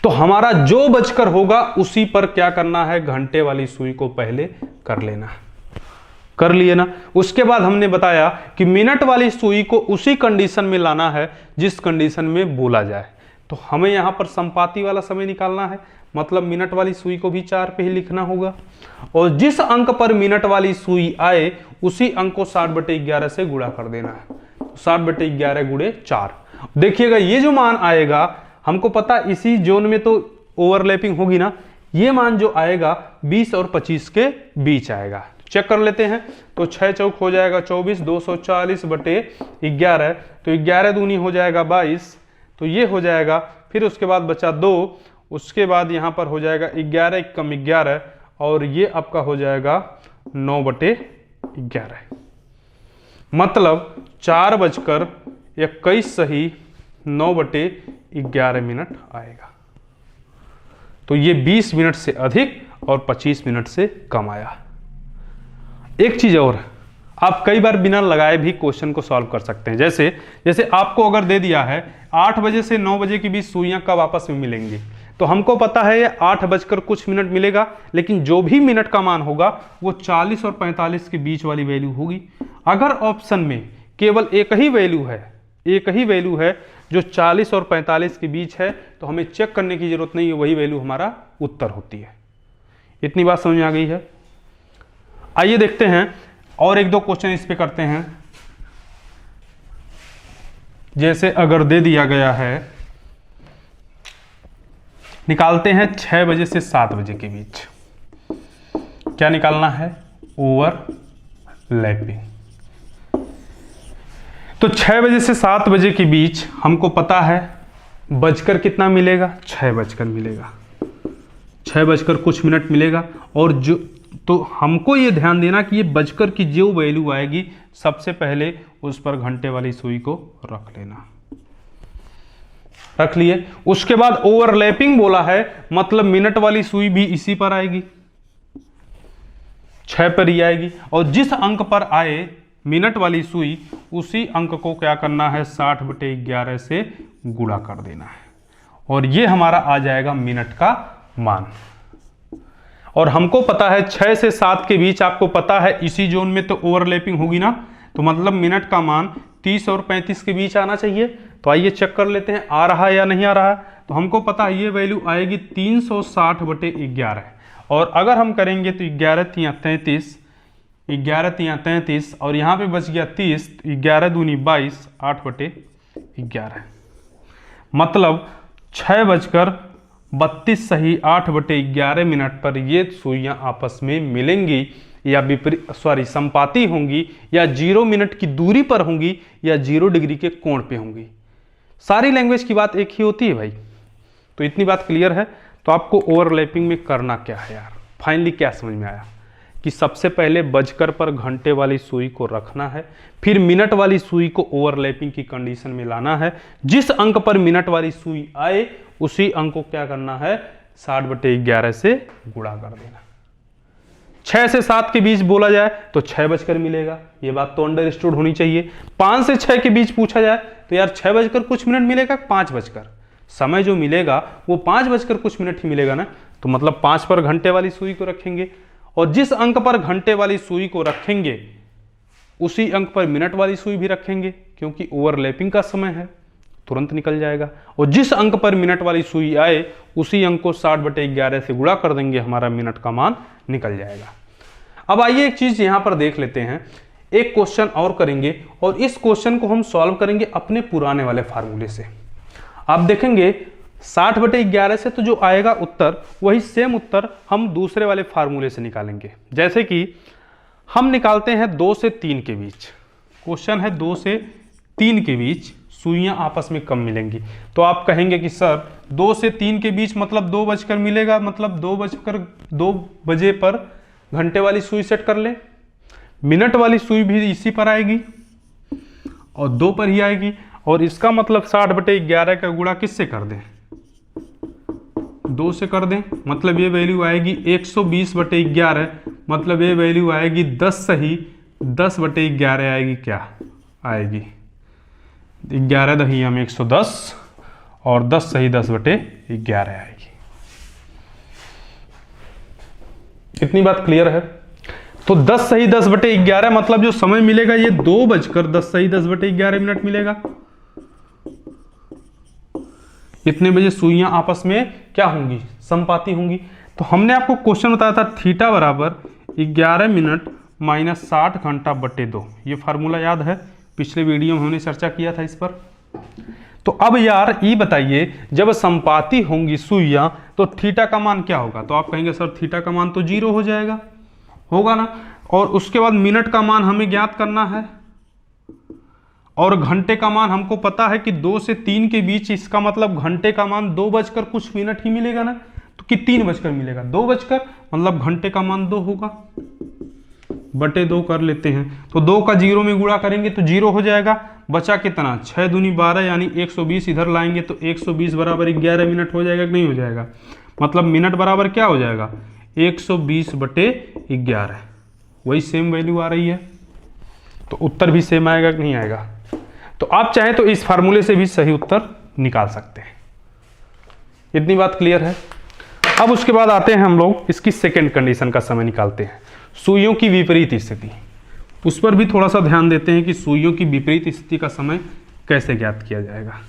तो हमारा जो बजकर होगा उसी पर क्या करना है, घंटे वाली सुई को पहले कर लेना है। कर लिए ना। उसके बाद हमने बताया कि मिनट वाली सुई को उसी कंडीशन में लाना है जिस कंडीशन में बोला जाए। तो हमें यहाँ पर संपाती वाला समय निकालना है, मतलब मिनट वाली सुई को भी 4 पे ही लिखना होगा, और जिस अंक पर मिनट वाली सुई आए उसी अंक को 60/11 से गुणा कर देना है। 60/11 गुणे 4। देखिएगा ये जो मान आएगा, हमको पता इसी जोन में तो ओवरलैपिंग होगी ना, ये मान जो आएगा 20 और 25 के बीच आएगा। चेक कर लेते हैं। तो 6 चौक हो जाएगा 24, 240/11, तो 11 दूनी हो जाएगा 22, तो ये हो जाएगा। फिर उसके बाद बचा 2, उसके बाद यहाँ पर हो जाएगा 11 कम 11, और ये आपका हो जाएगा 9/11, मतलब 4:21 सही 9/11 मिनट आएगा। तो ये 20 मिनट से अधिक और 25 मिनट से कम आया। एक चीज और, आप कई बार बिना लगाए भी क्वेश्चन को सॉल्व कर सकते हैं। जैसे आपको अगर दे दिया है 8 बजे से 9 बजे के बीच सुइयां कब आपस में मिलेंगी, तो हमको पता है ये 8 बजकर कुछ मिनट मिलेगा, लेकिन जो भी मिनट का मान होगा वो 40 और 45 के बीच वाली वैल्यू होगी। अगर ऑप्शन में केवल एक ही वैल्यू है जो 40 और 45 के बीच है, तो हमें चेक करने की जरूरत नहीं है, वही वैल्यू हमारा उत्तर होती है। इतनी बात समझ में आ गई है। आइए देखते हैं और एक दो क्वेश्चन इस पे करते हैं। जैसे अगर दे दिया गया है, निकालते हैं 6 बजे से 7 बजे के बीच, क्या निकालना है? ओवरलैपिंग। तो 6 बजे से 7 बजे के बीच हमको पता है बजकर कितना मिलेगा? 6 बजकर मिलेगा, 6 बजकर कुछ मिनट मिलेगा। और जो तो हमको ये ध्यान देना कि ये बजकर की जो वैल्यू आएगी सबसे पहले उस पर घंटे वाली सुई को रख लेना। रख लिए। उसके बाद ओवरलैपिंग बोला है, मतलब मिनट वाली सुई भी इसी पर आएगी, 6 पर ही आएगी, और जिस अंक पर आए मिनट वाली सुई उसी अंक को क्या करना है? 60/11 से गुणा कर देना है, और ये हमारा आ जाएगा मिनट का मान। और हमको पता है 6 से 7 के बीच, आपको पता है इसी जोन में तो ओवरलैपिंग होगी ना, तो मतलब मिनट का मान 30 और 35 के बीच आना चाहिए। तो आइए चेक कर लेते हैं आ रहा है या नहीं आ रहा है। तो हमको पता है ये वैल्यू आएगी 360/11, और अगर हम करेंगे तो 11 तियां 33, 11 तियां 33, और यहाँ पे बच गया 30, 11 दूनी 22, 8/11, मतलब 6:32 सही 8/11 मिनट पर ये सुइयां आपस में मिलेंगी, या संपाती होंगी, या 0 मिनट की दूरी पर होंगी, या 0 डिग्री के कोण पे होंगी। सारी लैंग्वेज की बात एक ही होती है भाई। तो इतनी बात क्लियर है। तो आपको ओवरलैपिंग में करना क्या है यार? फाइनली क्या समझ में आया कि सबसे पहले बजकर पर घंटे वाली सुई को रखना है, फिर मिनट वाली सुई को ओवरलैपिंग की कंडीशन में लाना है, जिस अंक पर मिनट वाली सुई आए उसी अंक को क्या करना है? 60/11 से गुणा कर देना। 6 से 7 के बीच बोला जाए तो 6 बजकर मिलेगा, ये बात तो अंडरस्टूड होनी चाहिए। 5 से 6 के बीच पूछा जाए तो यार 6 बजकर कुछ मिनट मिलेगा, 5 बजकर, समय जो मिलेगा वो 5 बजकर कुछ मिनट ही मिलेगा ना, तो मतलब 5 पर घंटे वाली सुई को रखेंगे, और जिस अंक पर घंटे वाली सुई को रखेंगे उसी अंक पर मिनट वाली सुई भी रखेंगे, क्योंकि ओवरलैपिंग का समय है, तुरंत निकल जाएगा। और जिस अंक पर मिनट वाली सुई आए उसी अंक को 60/11 से गुणा कर देंगे, हमारा मिनट का मान निकल जाएगा। अब आइए एक चीज यहां पर देख लेते हैं, एक क्वेश्चन और करेंगे, और इस क्वेश्चन को हम सॉल्व करेंगे अपने पुराने वाले फार्मूले से। आप देखेंगे 60/11 से तो जो आएगा उत्तर, वही सेम उत्तर हम दूसरे वाले फार्मूले से निकालेंगे। जैसे कि हम निकालते हैं 2 से 3 के बीच, क्वेश्चन है 2 से 3 के बीच सुइयां आपस में कब मिलेंगी। तो आप कहेंगे कि सर 2 से 3 के बीच मतलब 2 बजकर मिलेगा, मतलब 2 बजे पर घंटे वाली सुई सेट कर ले, मिनट वाली सुई भी इसी पर आएगी और 2 पर ही आएगी, और इसका मतलब 60/11 का गुणा किससे कर दें? 2 से कर दें, मतलब ये वैल्यू आएगी 120/11, मतलब ये वैल्यू आएगी 10 सही 10/11 आएगी, क्या आएगी? 11 दही हम 110, और 10 सही 10/11 आएगी। इतनी बात क्लियर है। तो 10 सही 10/11 मतलब जो समय मिलेगा ये 2:10 सही 10/11 मिनट मिलेगा। इतने बजे सुइयां आपस में क्या होंगी, समपाती होंगी। तो हमने आपको क्वेश्चन बताया था थीटा बराबर 11 मिनट माइनस 60 घंटा बटे 2। ये फार्मूला याद है, पिछले वीडियो में हमने चर्चा किया था इस पर। तो अब यार ये बताइए, जब समपाती होंगी सुइयां तो थीटा का मान क्या होगा? तो आप कहेंगे सर थीटा का मान तो 0 हो जाएगा, होगा ना। और उसके बाद मिनट का मान हमें ज्ञात करना है, और घंटे का मान हमको पता है कि 2 से 3 के बीच, इसका मतलब घंटे का मान 2 बजकर कुछ मिनट ही मिलेगा ना, तो कि 3 बजकर मिलेगा, 2 बजकर, मतलब घंटे का मान 2 होगा, बटे 2 कर लेते हैं। तो 2 का 0 में गुणा करेंगे तो 0 हो जाएगा। बचा कितना, 6 दूनी 12 यानी 120 इधर लाएंगे तो 120 बराबर 11 मिनट हो जाएगा कि नहीं हो जाएगा? मतलब मिनट बराबर क्या हो जाएगा, 120/11। वही सेम वैल्यू आ रही है, तो उत्तर भी सेम आएगा कि नहीं आएगा? तो आप चाहें तो इस फार्मूले से भी सही उत्तर निकाल सकते हैं। इतनी बात क्लियर है। अब उसके बाद आते हैं हम लोग इसकी सेकंड कंडीशन का समय निकालते हैं, सुइयों की विपरीत स्थिति। उस पर भी थोड़ा सा ध्यान देते हैं कि सुइयों की विपरीत स्थिति का समय कैसे ज्ञात किया जाएगा।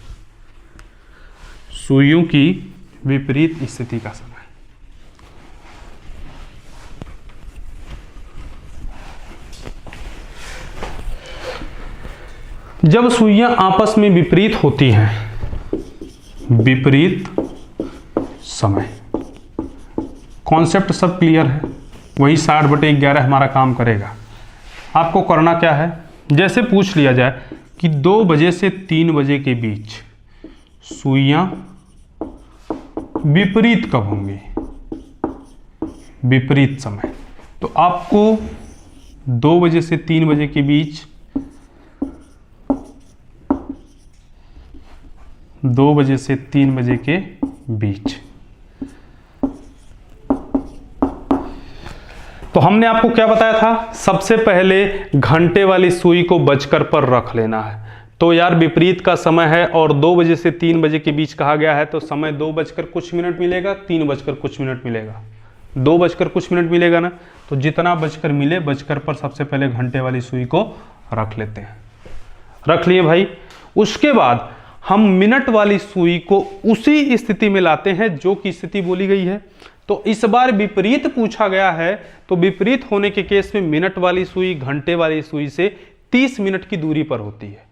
सुइयों की विपरीत स्थिति का समय, जब सुइयां आपस में विपरीत होती हैं, विपरीत समय, कॉन्सेप्ट सब क्लियर है, वही 60/11 हमारा काम करेगा। आपको करना क्या है, जैसे पूछ लिया जाए कि 2 बजे से 3 बजे के बीच सुइयां विपरीत कब होंगी, विपरीत समय, तो आपको 2 बजे से 3 बजे के बीच, 2 बजे से 3 बजे के बीच, तो हमने आपको क्या बताया था, सबसे पहले घंटे वाली सुई को बजकर पर रख लेना है। तो यार विपरीत का समय है और 2 बजे से 3 बजे के बीच कहा गया है, तो समय 2 बजकर कुछ मिनट मिलेगा, 3 बजकर कुछ मिनट मिलेगा, 2 बजकर कुछ मिनट मिलेगा ना। तो जितना बजकर मिले, बजकर पर सबसे पहले घंटे वाली सुई को रख लेते हैं। रख लिए भाई। उसके बाद हम मिनट वाली सुई को उसी स्थिति में लाते हैं जो कि स्थिति बोली गई है। तो इस बार विपरीत पूछा गया है, तो विपरीत होने के केस में मिनट वाली सुई घंटे वाली सुई से 30 मिनट की दूरी पर होती है।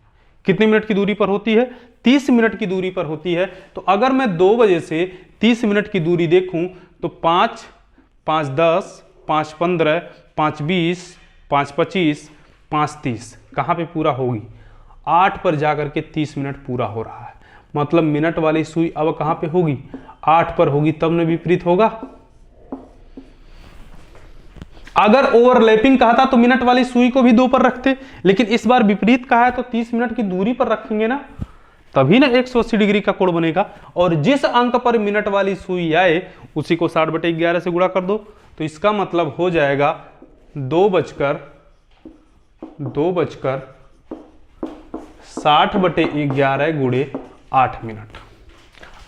कितने मिनट की दूरी पर होती है? 30 मिनट की दूरी पर होती है। तो अगर मैं 2 बजे से 30 मिनट की दूरी देखूं तो 5, 5, 10, 5, 15, 5, 20, 5, 25, 5, 30 कहाँ पे पूरा होगी? 8 पर जाकर के 30 मिनट पूरा हो रहा है। मतलब मिनट वाली सुई अब कहाँ पे होगी? 8 पर होगी, तब न विपरीत होगा। अगर ओवरलैपिंग कहा था तो मिनट वाली सुई को भी 2 पर रखते, लेकिन इस बार विपरीत कहा है तो 30 मिनट की दूरी पर रखेंगे ना, तभी ना 180 डिग्री का कोण बनेगा। और जिस अंक पर मिनट वाली सुई आए उसी को 60/11 से गुणा कर दो, तो इसका मतलब हो जाएगा 2 बजकर 60/11 गुणे 8 मिनट।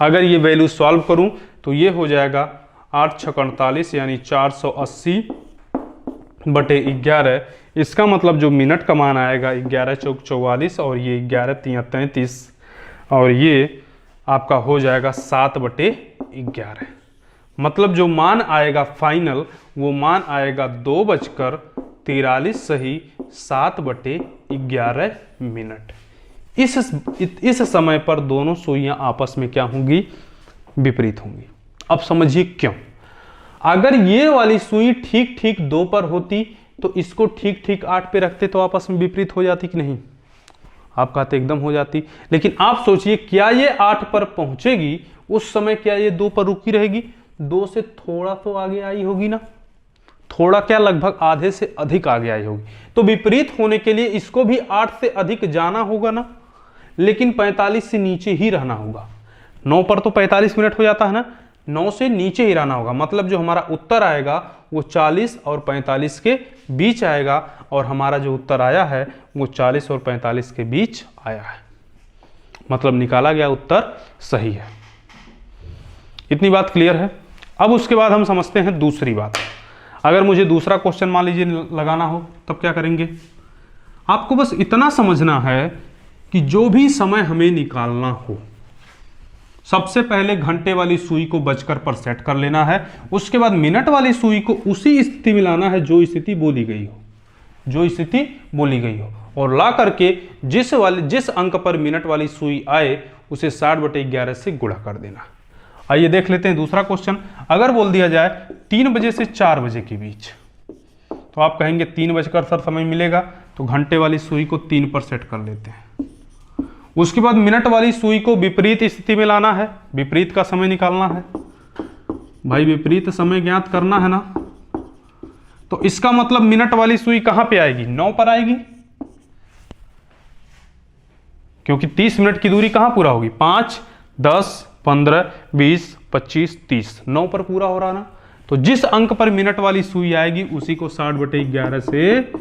अगर ये वैल्यू सॉल्व करूं तो ये हो जाएगा 8 × 6 = 48 यानी 480/11। इसका मतलब जो मिनट का मान आएगा 11 × 4 = 44 और ये 11 × 3 = 33 और ये आपका हो जाएगा 7/11। मतलब जो मान आएगा फाइनल, वो मान आएगा 2 बजकर 43 सही 7/11 मिनट। इस समय पर दोनों सुइयां आपस में क्या होंगी? विपरीत होंगी। अब समझिए क्यों। अगर ये वाली सुई ठीक ठीक 2 पर होती तो इसको ठीक ठीक 8 पे रखते तो आपस में विपरीत हो जाती कि नहीं? आप कहते एकदम हो जाती। लेकिन आप सोचिए, क्या ये 8 पर पहुंचेगी उस समय, क्या ये 2 पर रुकी रहेगी? 2 से थोड़ा तो आगे आई होगी ना, थोड़ा क्या, लगभग आधे से अधिक आगे आई होगी। तो विपरीत होने के लिए इसको भी 8 से अधिक जाना होगा ना, लेकिन 45 से नीचे ही रहना होगा। 9 पर तो 45 मिनट हो जाता है ना, 9 से नीचे ही रहना होगा। मतलब जो हमारा उत्तर आएगा वो 40 और 45 के बीच आएगा, और हमारा जो उत्तर आया है वो 40 और 45 के बीच आया है। मतलब निकाला गया उत्तर सही है। इतनी बात क्लियर है। अब उसके बाद हम समझते हैं दूसरी बात। अगर मुझे दूसरा क्वेश्चन मान लीजिए लगाना हो तब क्या करेंगे? आपको बस इतना समझना है कि जो भी समय हमें निकालना हो, सबसे पहले घंटे वाली सुई को बजकर पर सेट कर लेना है, उसके बाद मिनट वाली सुई को उसी स्थिति में लाना है जो स्थिति बोली गई हो, जो स्थिति बोली गई हो, और ला करके जिस अंक पर मिनट वाली सुई आए उसे 60/11 से गुणा कर देना। आइए देख लेते हैं दूसरा क्वेश्चन। अगर बोल दिया जाए 3 बजे से 4 बजे के बीच, तो आप कहेंगे 3 बजकर सर समय मिलेगा, तो घंटे वाली सुई को 3 पर सेट कर लेते हैं। उसके बाद मिनट वाली सुई को विपरीत स्थिति में लाना है, विपरीत का समय निकालना है। भाई विपरीत समय ज्ञात करना है ना, तो इसका मतलब मिनट वाली सुई कहां पे आएगी? 9 पर आएगी, क्योंकि 30 मिनट की दूरी कहां पूरा होगी? 5, 10, 15, 20, 25, 30, 9 पर पूरा हो रहा ना। तो जिस अंक पर मिनट वाली सुई आएगी उसी को 60/11 से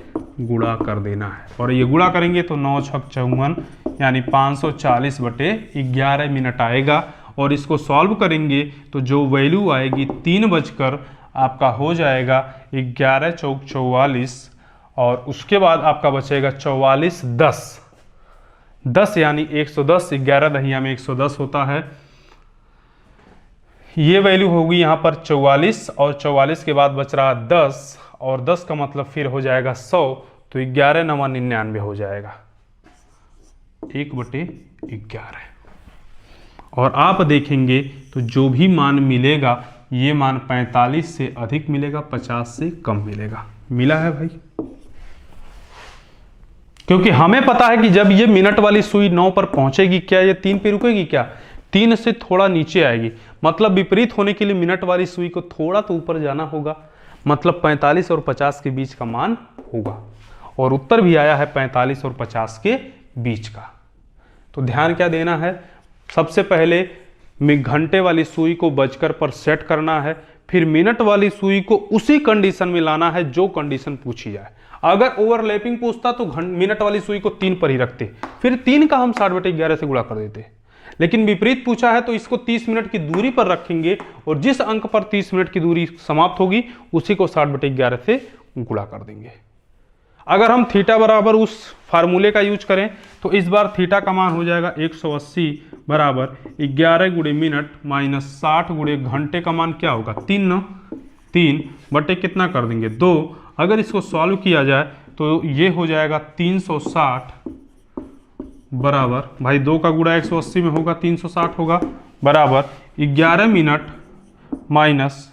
गुणा कर देना है, और ये गुणा करेंगे तो 9 छक 54 यानी 540/11 मिनट आएगा। और इसको सॉल्व करेंगे तो जो वैल्यू आएगी 3 बजकर आपका हो जाएगा 11 चौक 44, और उसके बाद आपका बचेगा 44 10 यानी 110, 11 दहिया में 110 होता है। ये वैल्यू होगी यहाँ पर 44, और 44 के बाद बच रहा 10, और 10 का मतलब फिर हो जाएगा 100, तो 11 9 99 हो जाएगा 1/11। और आप देखेंगे तो जो भी मान मिलेगा ये मान 45 से अधिक मिलेगा, 50 से कम मिलेगा। मिला है भाई? क्योंकि हमें पता है कि जब ये मिनट वाली सुई 9 पर पहुंचेगी, क्या ये 3 पे रुकेगी? क्या 3 से थोड़ा नीचे आएगी, मतलब विपरीत होने के लिए मिनट वाली सुई को थोड़ा तो ऊपर जाना होगा, मतलब 45 और 50 के बीच का मान होगा। और उत्तर भी आया है 45 और 50 के बीच का। तो ध्यान क्या देना है? सबसे पहले घंटे वाली सुई को बजकर पर सेट करना है, फिर मिनट वाली सुई को उसी कंडीशन में लाना है जो कंडीशन पूछी जाए। अगर ओवरलैपिंग पूछता तो मिनट वाली सुई को 3 पर ही रखते, फिर 3 का हम 60/11 से गुणा कर देते। लेकिन विपरीत पूछा है तो इसको 30 मिनट की दूरी पर रखेंगे, और जिस अंक पर 30 मिनट की दूरी समाप्त होगी उसी को 60/11 से गुणा कर देंगे। अगर हम थीटा बराबर उस फार्मूले का यूज करें तो इस बार थीटा का मान हो जाएगा 180 बराबर 11 गुणे मिनट माइनस 60 गुणे घंटे का मान क्या होगा? 3 बटे कितना कर देंगे? 2। अगर इसको सॉल्व किया जाए तो ये हो जाएगा 360 बराबर, भाई 2 का गुणा 180 में होगा 360 होगा, बराबर 11 मिनट माइनस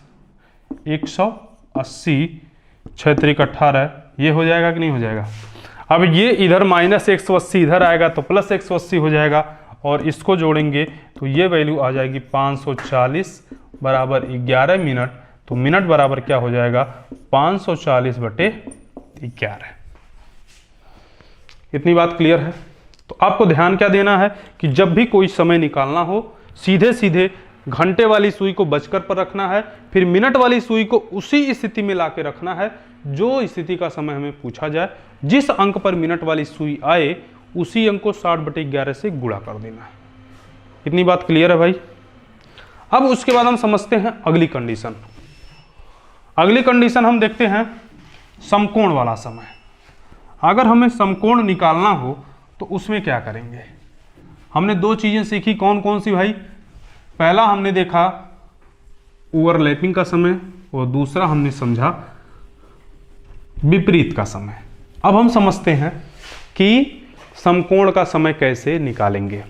180, 6 18, ये हो जाएगा कि नहीं हो जाएगा? अब ये इधर माइनस 180 इधर आएगा तो प्लस 180 हो जाएगा, और इसको जोड़ेंगे तो ये वैल्यू आ जाएगी 540 बराबर 11 मिनट। तो मिनट बराबर क्या हो जाएगा? 540/11। इतनी बात क्लियर है? तो आपको ध्यान क्या देना है कि जब भी कोई समय निकालना हो सीधे सीधे घंटे वाली सुई को बजकर पर रखना है, फिर मिनट वाली सुई को उसी स्थिति में लाके रखना है जो स्थिति का समय हमें पूछा जाए। जिस अंक पर मिनट वाली सुई आए उसी अंक को 60/11 से गुणा कर देना है। इतनी बात क्लियर है भाई? अब उसके बाद हम समझते हैं अगली कंडीशन। अगली कंडीशन हम देखते हैं समकोण वाला समय। अगर हमें समकोण निकालना हो तो उसमें क्या करेंगे? हमने 2 चीजें सीखी, कौन कौन सी भाई? पहला हमने देखा ओवरलैपिंग का समय, और दूसरा हमने समझा विपरीत का समय। अब हम समझते हैं कि समकोण का समय कैसे निकालेंगे।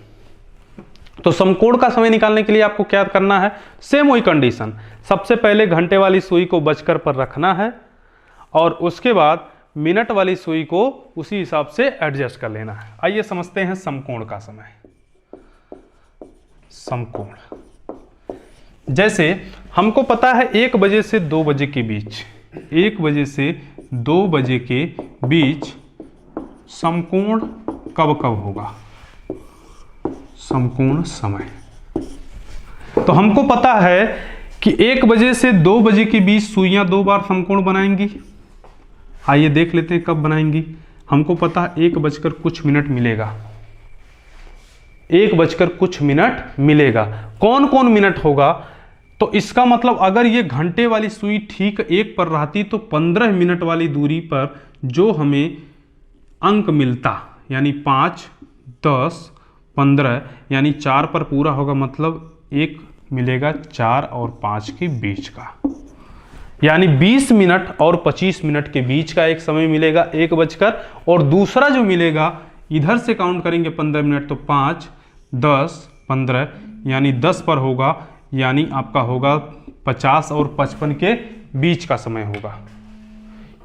तो समकोण का समय निकालने के लिए आपको क्या करना है? सेम वही कंडीशन, सबसे पहले घंटे वाली सुई को बजकर पर रखना है, और उसके बाद मिनट वाली सुई को उसी हिसाब से एडजस्ट कर लेना है। आइए समझते हैं समकोण का समय। समकोण, जैसे हमको पता है 1 बजे से 2 बजे के बीच, 1 बजे से 2 बजे के बीच समकोण कब कब होगा? समकोण समय। तो हमको पता है कि 1 बजे से 2 बजे के बीच सुइयां 2 बार समकोण बनाएंगी। आइए देख लेते हैं कब बनाएंगी। हमको पता है 1 बजकर कुछ मिनट मिलेगा, 1 बजकर कुछ मिनट मिलेगा। कौन कौन मिनट होगा? तो इसका मतलब अगर ये घंटे वाली सुई ठीक 1 पर रहती तो 15 मिनट वाली दूरी पर जो हमें अंक मिलता, यानी 5, 10, 15, यानी 4 पर पूरा होगा, मतलब एक मिलेगा 4 और 5 के बीच का, यानी 20 मिनट और 25 मिनट के बीच का एक समय मिलेगा 1 बजकर, और दूसरा जो मिलेगा इधर से काउंट करेंगे 15 मिनट, तो 5, 10, 15, यानी 10 पर होगा, यानी आपका होगा 50 और 55 के बीच का समय होगा।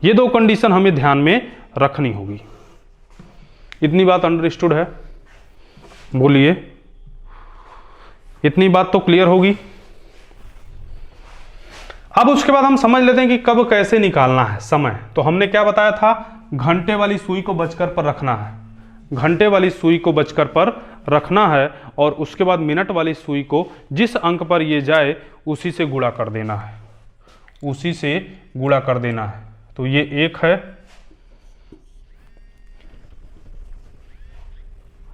ये दो कंडीशन हमें ध्यान में रखनी होगी। इतनी बात अंडरस्टूड है? बोलिए, इतनी बात तो क्लियर होगी। अब उसके बाद हम समझ लेते हैं कि कब कैसे निकालना है समय। तो हमने क्या बताया था, घंटे वाली सुई को बजकर पर रखना है, घंटे वाली सुई को बजकर पर रखना है, और उसके बाद मिनट वाली सुई को जिस अंक पर ये जाए उसी से गुणा कर देना है, उसी से गुणा कर देना है। तो ये 1 है,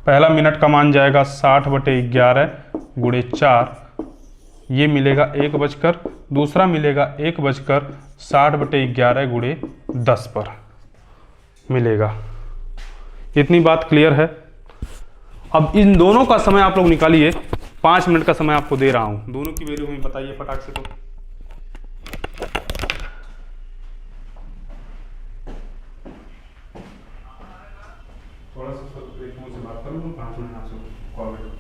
पहला मिनट का मान जाएगा 60/11 गुणे 4, ये मिलेगा 1 बजकर, दूसरा मिलेगा 1 बजकर 60/11 गुणे 10 पर मिलेगा। इतनी बात क्लियर है? अब इन दोनों का समय आप लोग निकालिए, 5 मिनट का समय आपको दे रहा हूं, दोनों की वैल्यू हमें बताइए फटाक से। तो थोड़ा सा से बात करूं, 5 मिनट आपसे कॉल करूं,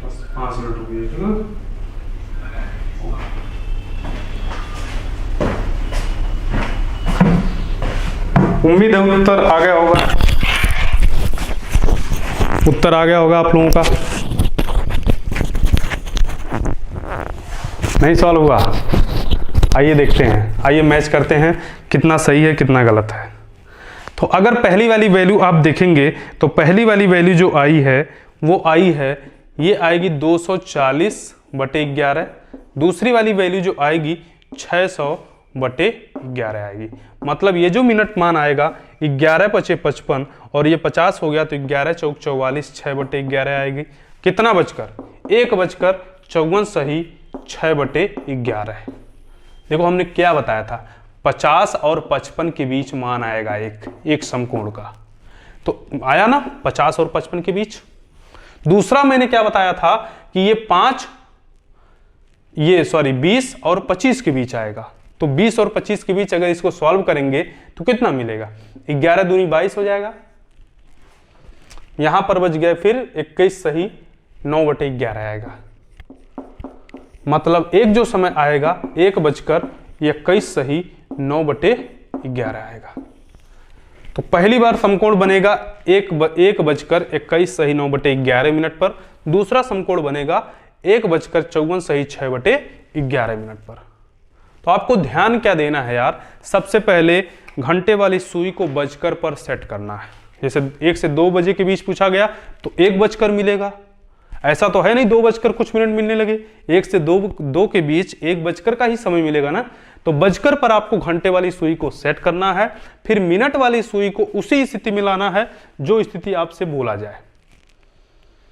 बस 5 मिनट रुकिए, ठीक है? उम्मीद है उत्तर आ गया होगा, उत्तर आ गया होगा आप लोगों का। नहीं सॉल्व हुआ? आइए देखते हैं, आइए मैच करते हैं कितना सही है कितना गलत है। तो अगर पहली वाली वैल्यू आप देखेंगे तो पहली वाली वैल्यू जो आई है वो आई है, ये आएगी 240/11, दूसरी वाली वैल्यू जो आएगी 600/11 आएगी। मतलब ये जो मिनट मान आएगा 11 × 5 = 55, और ये 50 हो गया तो 11 × 4 = 44, 6/11 आएगी। कितना बजकर? 1 बजकर 54 सही 6/11। देखो हमने क्या बताया था, 50 और 55 के बीच मान आएगा एक समकोण का, तो आया ना 50 और 55 के बीच। दूसरा मैंने क्या बताया था कि ये 20 और 25 के बीच आएगा, तो 20 और 25 के बीच अगर इसको सॉल्व करेंगे तो कितना मिलेगा, 11 दूनी 22 हो जाएगा। यहां पर बच गए फिर 21 सही 9/11 आएगा। मतलब एक जो समय आएगा 1 बजकर 21 सही 9/11 आएगा। तो पहली बार समकोण बनेगा 1 बजकर 21 सही 9/11 मिनट पर, दूसरा समकोण बनेगा 1 बजकर 54 सही 6/11 मिनट पर। तो आपको ध्यान क्या देना है यार, सबसे पहले घंटे वाली सुई को बजकर पर सेट करना है। जैसे 1 से 2 बजे के बीच पूछा गया तो 1 बजकर मिलेगा, ऐसा तो है नहीं 2 बजकर कुछ मिनट मिलने लगे, 1 से 2 के बीच 1 बजकर का ही समय मिलेगा ना। तो बजकर पर आपको घंटे वाली सुई को सेट करना है, फिर मिनट वाली सुई को उसी स्थिति में लाना है जो स्थिति आपसे बोला जाए।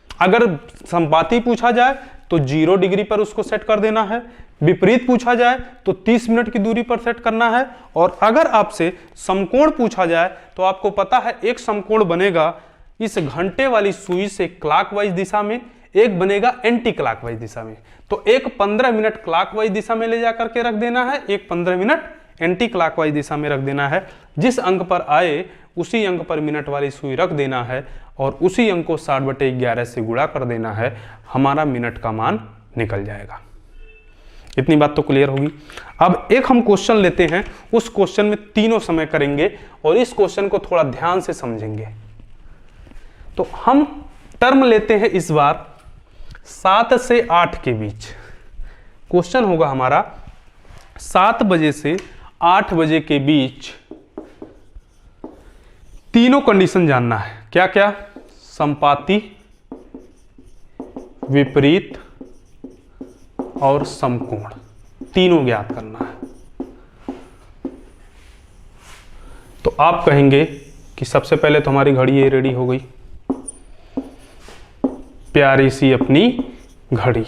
अगर संपाती पूछा जाए तो 0 डिग्री पर उसको सेट कर देना है, विपरीत पूछा जाए तो 30 मिनट की दूरी पर सेट करना है, और अगर आपसे समकोण पूछा जाए तो आपको पता है एक समकोण बनेगा इस घंटे वाली सुई से क्लॉकवाइज दिशा में, एक बनेगा एंटी क्लॉकवाइज दिशा में। तो एक 15 मिनट क्लॉकवाइज दिशा में ले जाकर के रख देना है, एक 15 मिनट एंटी क्लॉकवाइज दिशा में रख देना है। जिस अंक पर आए उसी अंक पर मिनट वाली सुई रख देना है, और उसी अंक को 60/11 से गुणा कर देना है, हमारा मिनट का मान निकल जाएगा। इतनी बात तो क्लियर होगी। अब एक हम क्वेश्चन लेते हैं, उस क्वेश्चन में तीनों समय करेंगे और इस क्वेश्चन को थोड़ा ध्यान से समझेंगे। तो हम टर्म लेते हैं इस बार 7 से 8 के बीच। क्वेश्चन होगा हमारा 7 बजे से 8 बजे के बीच तीनों कंडीशन जानना है। क्या क्या? संपाती, विपरीत और समकोण, तीनों ज्ञात करना है। तो आप कहेंगे कि सबसे पहले तो हमारी घड़ी ये रेडी हो गई, प्यारी सी अपनी घड़ी।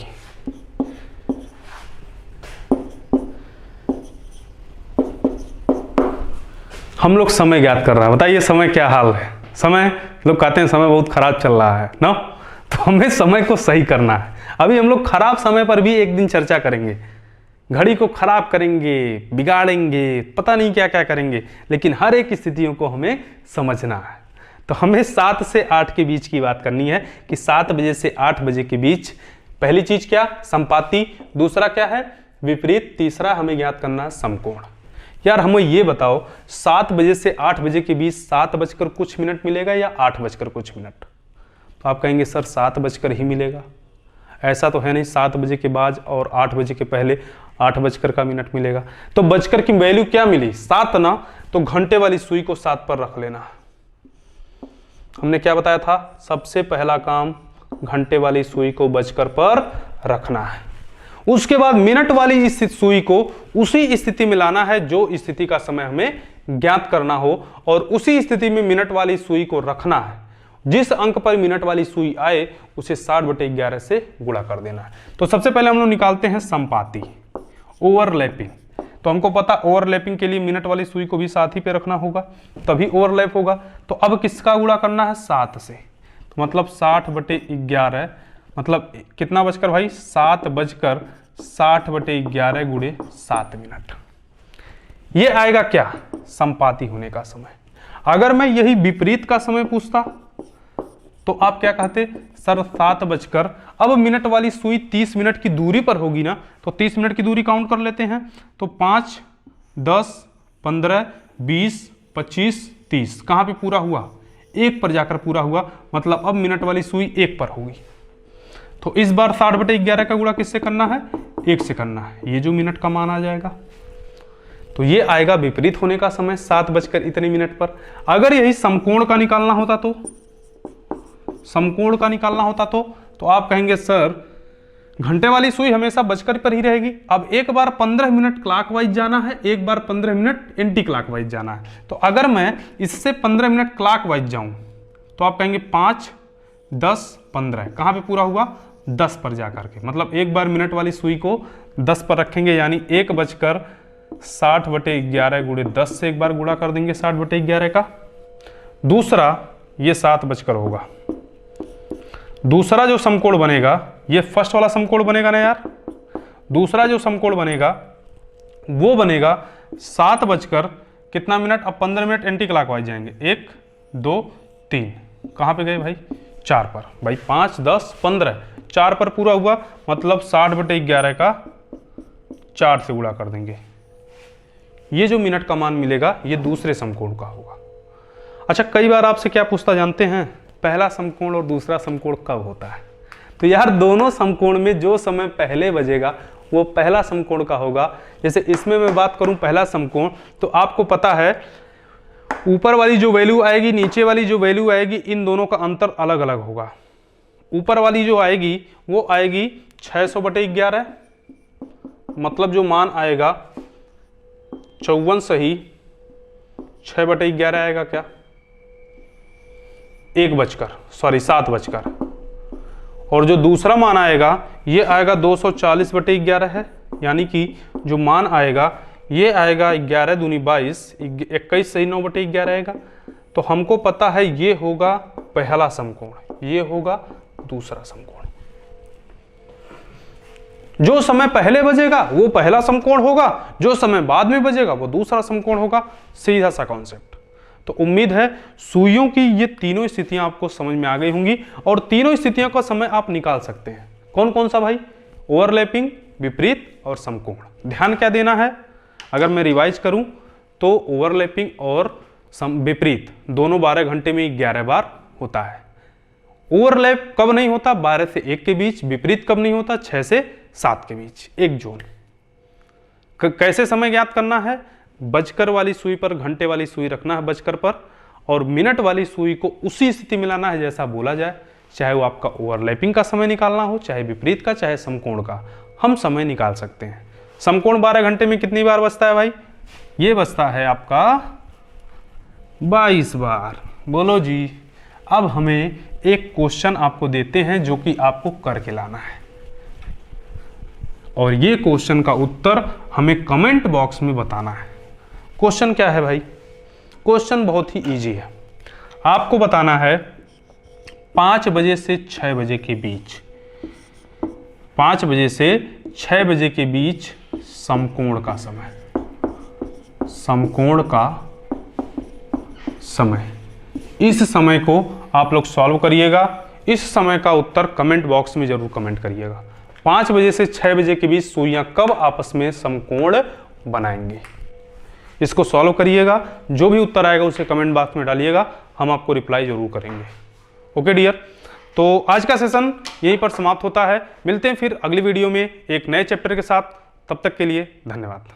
हम लोग समय ज्ञात कर रहे हैं। बताइए समय क्या हाल है? समय लोग कहते हैं समय बहुत खराब चल रहा है ना, तो हमें समय को सही करना है। अभी हम लोग खराब समय पर भी एक दिन चर्चा करेंगे, घड़ी को खराब करेंगे, बिगाड़ेंगे, पता नहीं क्या क्या करेंगे, लेकिन हर एक स्थितियों को हमें समझना है। तो हमें 7 से 8 के बीच की बात करनी है कि 7 बजे से 8 बजे के बीच पहली चीज क्या? संपाती। दूसरा क्या है? विपरीत। तीसरा हमें ज्ञात करना है समकोण। यार हमें ये बताओ 7 बजे से 8 बजे के बीच 7 बजकर कुछ मिनट मिलेगा या 8 बजकर कुछ मिनट? तो आप कहेंगे सर 7 बजकर ही मिलेगा। ऐसा तो है नहीं 7 बजे के बाद और 8 बजे के पहले 8 बजकर का मिनट मिलेगा। तो बजकर की वैल्यू क्या मिली? 7 ना, तो घंटे वाली सुई को 7 पर रख लेना। हमने क्या बताया था? सबसे पहला काम घंटे वाली सुई को बजकर पर रखना है। उसके बाद मिनट वाली सुई को उसी स्थिति में लाना है जो स्थिति का समय हमें ज्ञात करना हो, और उसी स्थिति में मिनट वाली सुई को रखना है। जिस अंक पर मिनट वाली सुई आए उसे 60/11 से गुणा कर देना है। तो सबसे पहले हम लोग निकालते हैं संपाती, ओवरलैपिंग। तो हमको पता ओवरलैपिंग के लिए मिनट वाली सुई को भी साथ ही पे रखना होगा, तभी ओवरलैप होगा। तो अब किसका गुणा करना है? 7 से। तो मतलब 60/11, मतलब कितना बजकर भाई? 7 बजकर 60/11 गुणे 7 मिनट। ये आएगा क्या? संपाती होने का समय। अगर मैं यही विपरीत का समय पूछता तो आप क्या कहते? सर 7 बजकर, अब मिनट वाली सुई 30 मिनट की दूरी पर होगी ना, तो 30 मिनट की दूरी काउंट कर लेते हैं। तो 5, 10, 15, 20, 25, 30 कहाँ पे पूरा हुआ? 1 पर जाकर पूरा हुआ। मतलब अब मिनट वाली सुई 1 पर होगी। तो इस बार 60/11 का गुणा किससे करना है? 1 से करना है। ये जो मिनट का मान आ जाएगा, तो ये आएगा विपरीत होने का समय 7 बजकर इतने मिनट पर। अगर यही समकोण का निकालना होता तो, समकोण का निकालना होता तो आप कहेंगे सर घंटे वाली सुई हमेशा बजकर पर ही रहेगी। अब एक बार 15 मिनट क्लॉकवाइज जाना है, एक बार 15 मिनट एंटी क्लॉकवाइज जाना है। तो अगर मैं इससे 15 मिनट क्लॉकवाइज जाऊं तो आप कहेंगे 5, 10, 15 कहाँ पे पूरा हुआ? 10 पर जाकर के। मतलब एक बार मिनट वाली सुई को 10 पर रखेंगे, यानी 1 बजकर 60/11 गुणे 10 से एक बार गुणा कर देंगे 60/11 का। दूसरा ये 7 बजकर होगा। दूसरा जो समकोण बनेगा, ये फर्स्ट वाला समकोण बनेगा ना यार, दूसरा जो समकोण बनेगा वो बनेगा 7 बजकर कितना मिनट? अब 15 मिनट एंटी क्लॉकवाइज जाएंगे। 1, 2, 3 कहाँ पे गए भाई? 4 पर। भाई 5, 10, 15 4 पर पूरा हुआ। मतलब 60/11 का 4 से गुणा कर देंगे। ये जो मिनट का मान मिलेगा ये दूसरे समकोण का होगा। अच्छा, कई बार आपसे क्या पूछता जानते हैं? पहला समकोण और दूसरा समकोण कब होता है? तो यार दोनों समकोण में जो समय पहले बजेगा वो पहला समकोण का होगा। जैसे इसमें मैं बात करूं पहला समकोण, तो आपको पता है ऊपर वाली जो वैल्यू आएगी, नीचे वाली जो वैल्यू आएगी, इन दोनों का अंतर अलग अलग होगा। ऊपर वाली जो आएगी वो आएगी 600/11, मतलब जो मान आएगा 54 सही 6/11 आएगा क्या? 7 बजकर। और जो दूसरा मान आएगा ये आएगा 240/11 है, यानी कि जो मान आएगा ये आएगा 11 दूनी 22, 21 सही 9/11 आएगा। तो हमको पता है ये होगा पहला समकोण, ये होगा दूसरा समकोण। जो समय पहले बजेगा वो पहला समकोण होगा, जो समय बाद में बजेगा वो दूसरा समकोण होगा। सीधा सा कॉन्सेप्ट। तो उम्मीद है सुइयों की ये तीनों स्थितियां आपको समझ में आ गई होंगी, और तीनों स्थितियों का समय आप निकाल सकते हैं। कौन कौन सा भाई? ओवरलैपिंग, विपरीत और समकोण। ध्यान क्या देना है? अगर मैं रिवाइज करूं तो ओवरलैपिंग और विपरीत दोनों 12 घंटे में 11 बार होता है। ओवरलैप कब नहीं होता? 12 से 1 के बीच। विपरीत कब नहीं होता? 6 से 7 के बीच, एक जोन। कैसे समय ज्ञात करना है? बजकर वाली सुई पर घंटे वाली सुई रखना है बजकर पर, और मिनट वाली सुई को उसी स्थिति में लाना है जैसा बोला जाए। चाहे वो आपका ओवरलैपिंग का समय निकालना हो, चाहे विपरीत का, चाहे समकोण का, हम समय निकाल सकते हैं। समकोण 12 घंटे में कितनी बार बजता है भाई? ये बजता है आपका 22 बार। बोलो जी। अब हमें एक क्वेश्चन आपको देते हैं जो कि आपको करके लाना है, और ये क्वेश्चन का उत्तर हमें कमेंट बॉक्स में बताना है। क्वेश्चन क्या है भाई? क्वेश्चन बहुत ही इजी है। आपको बताना है 5 बजे से 6 बजे के बीच, 5 बजे से 6 बजे के बीच समकोण का समय, समकोण का समय। इस समय को आप लोग सॉल्व करिएगा। इस समय का उत्तर कमेंट बॉक्स में जरूर कमेंट करिएगा। 5 बजे से 6 बजे के बीच सुइयां कब आपस में समकोण बनाएंगे, इसको सॉल्व करिएगा। जो भी उत्तर आएगा उसे कमेंट बॉक्स में डालिएगा, हम आपको रिप्लाई जरूर करेंगे। ओके डियर, तो आज का सेशन यहीं पर समाप्त होता है। मिलते हैं फिर अगली वीडियो में एक नए चैप्टर के साथ। तब तक के लिए धन्यवाद।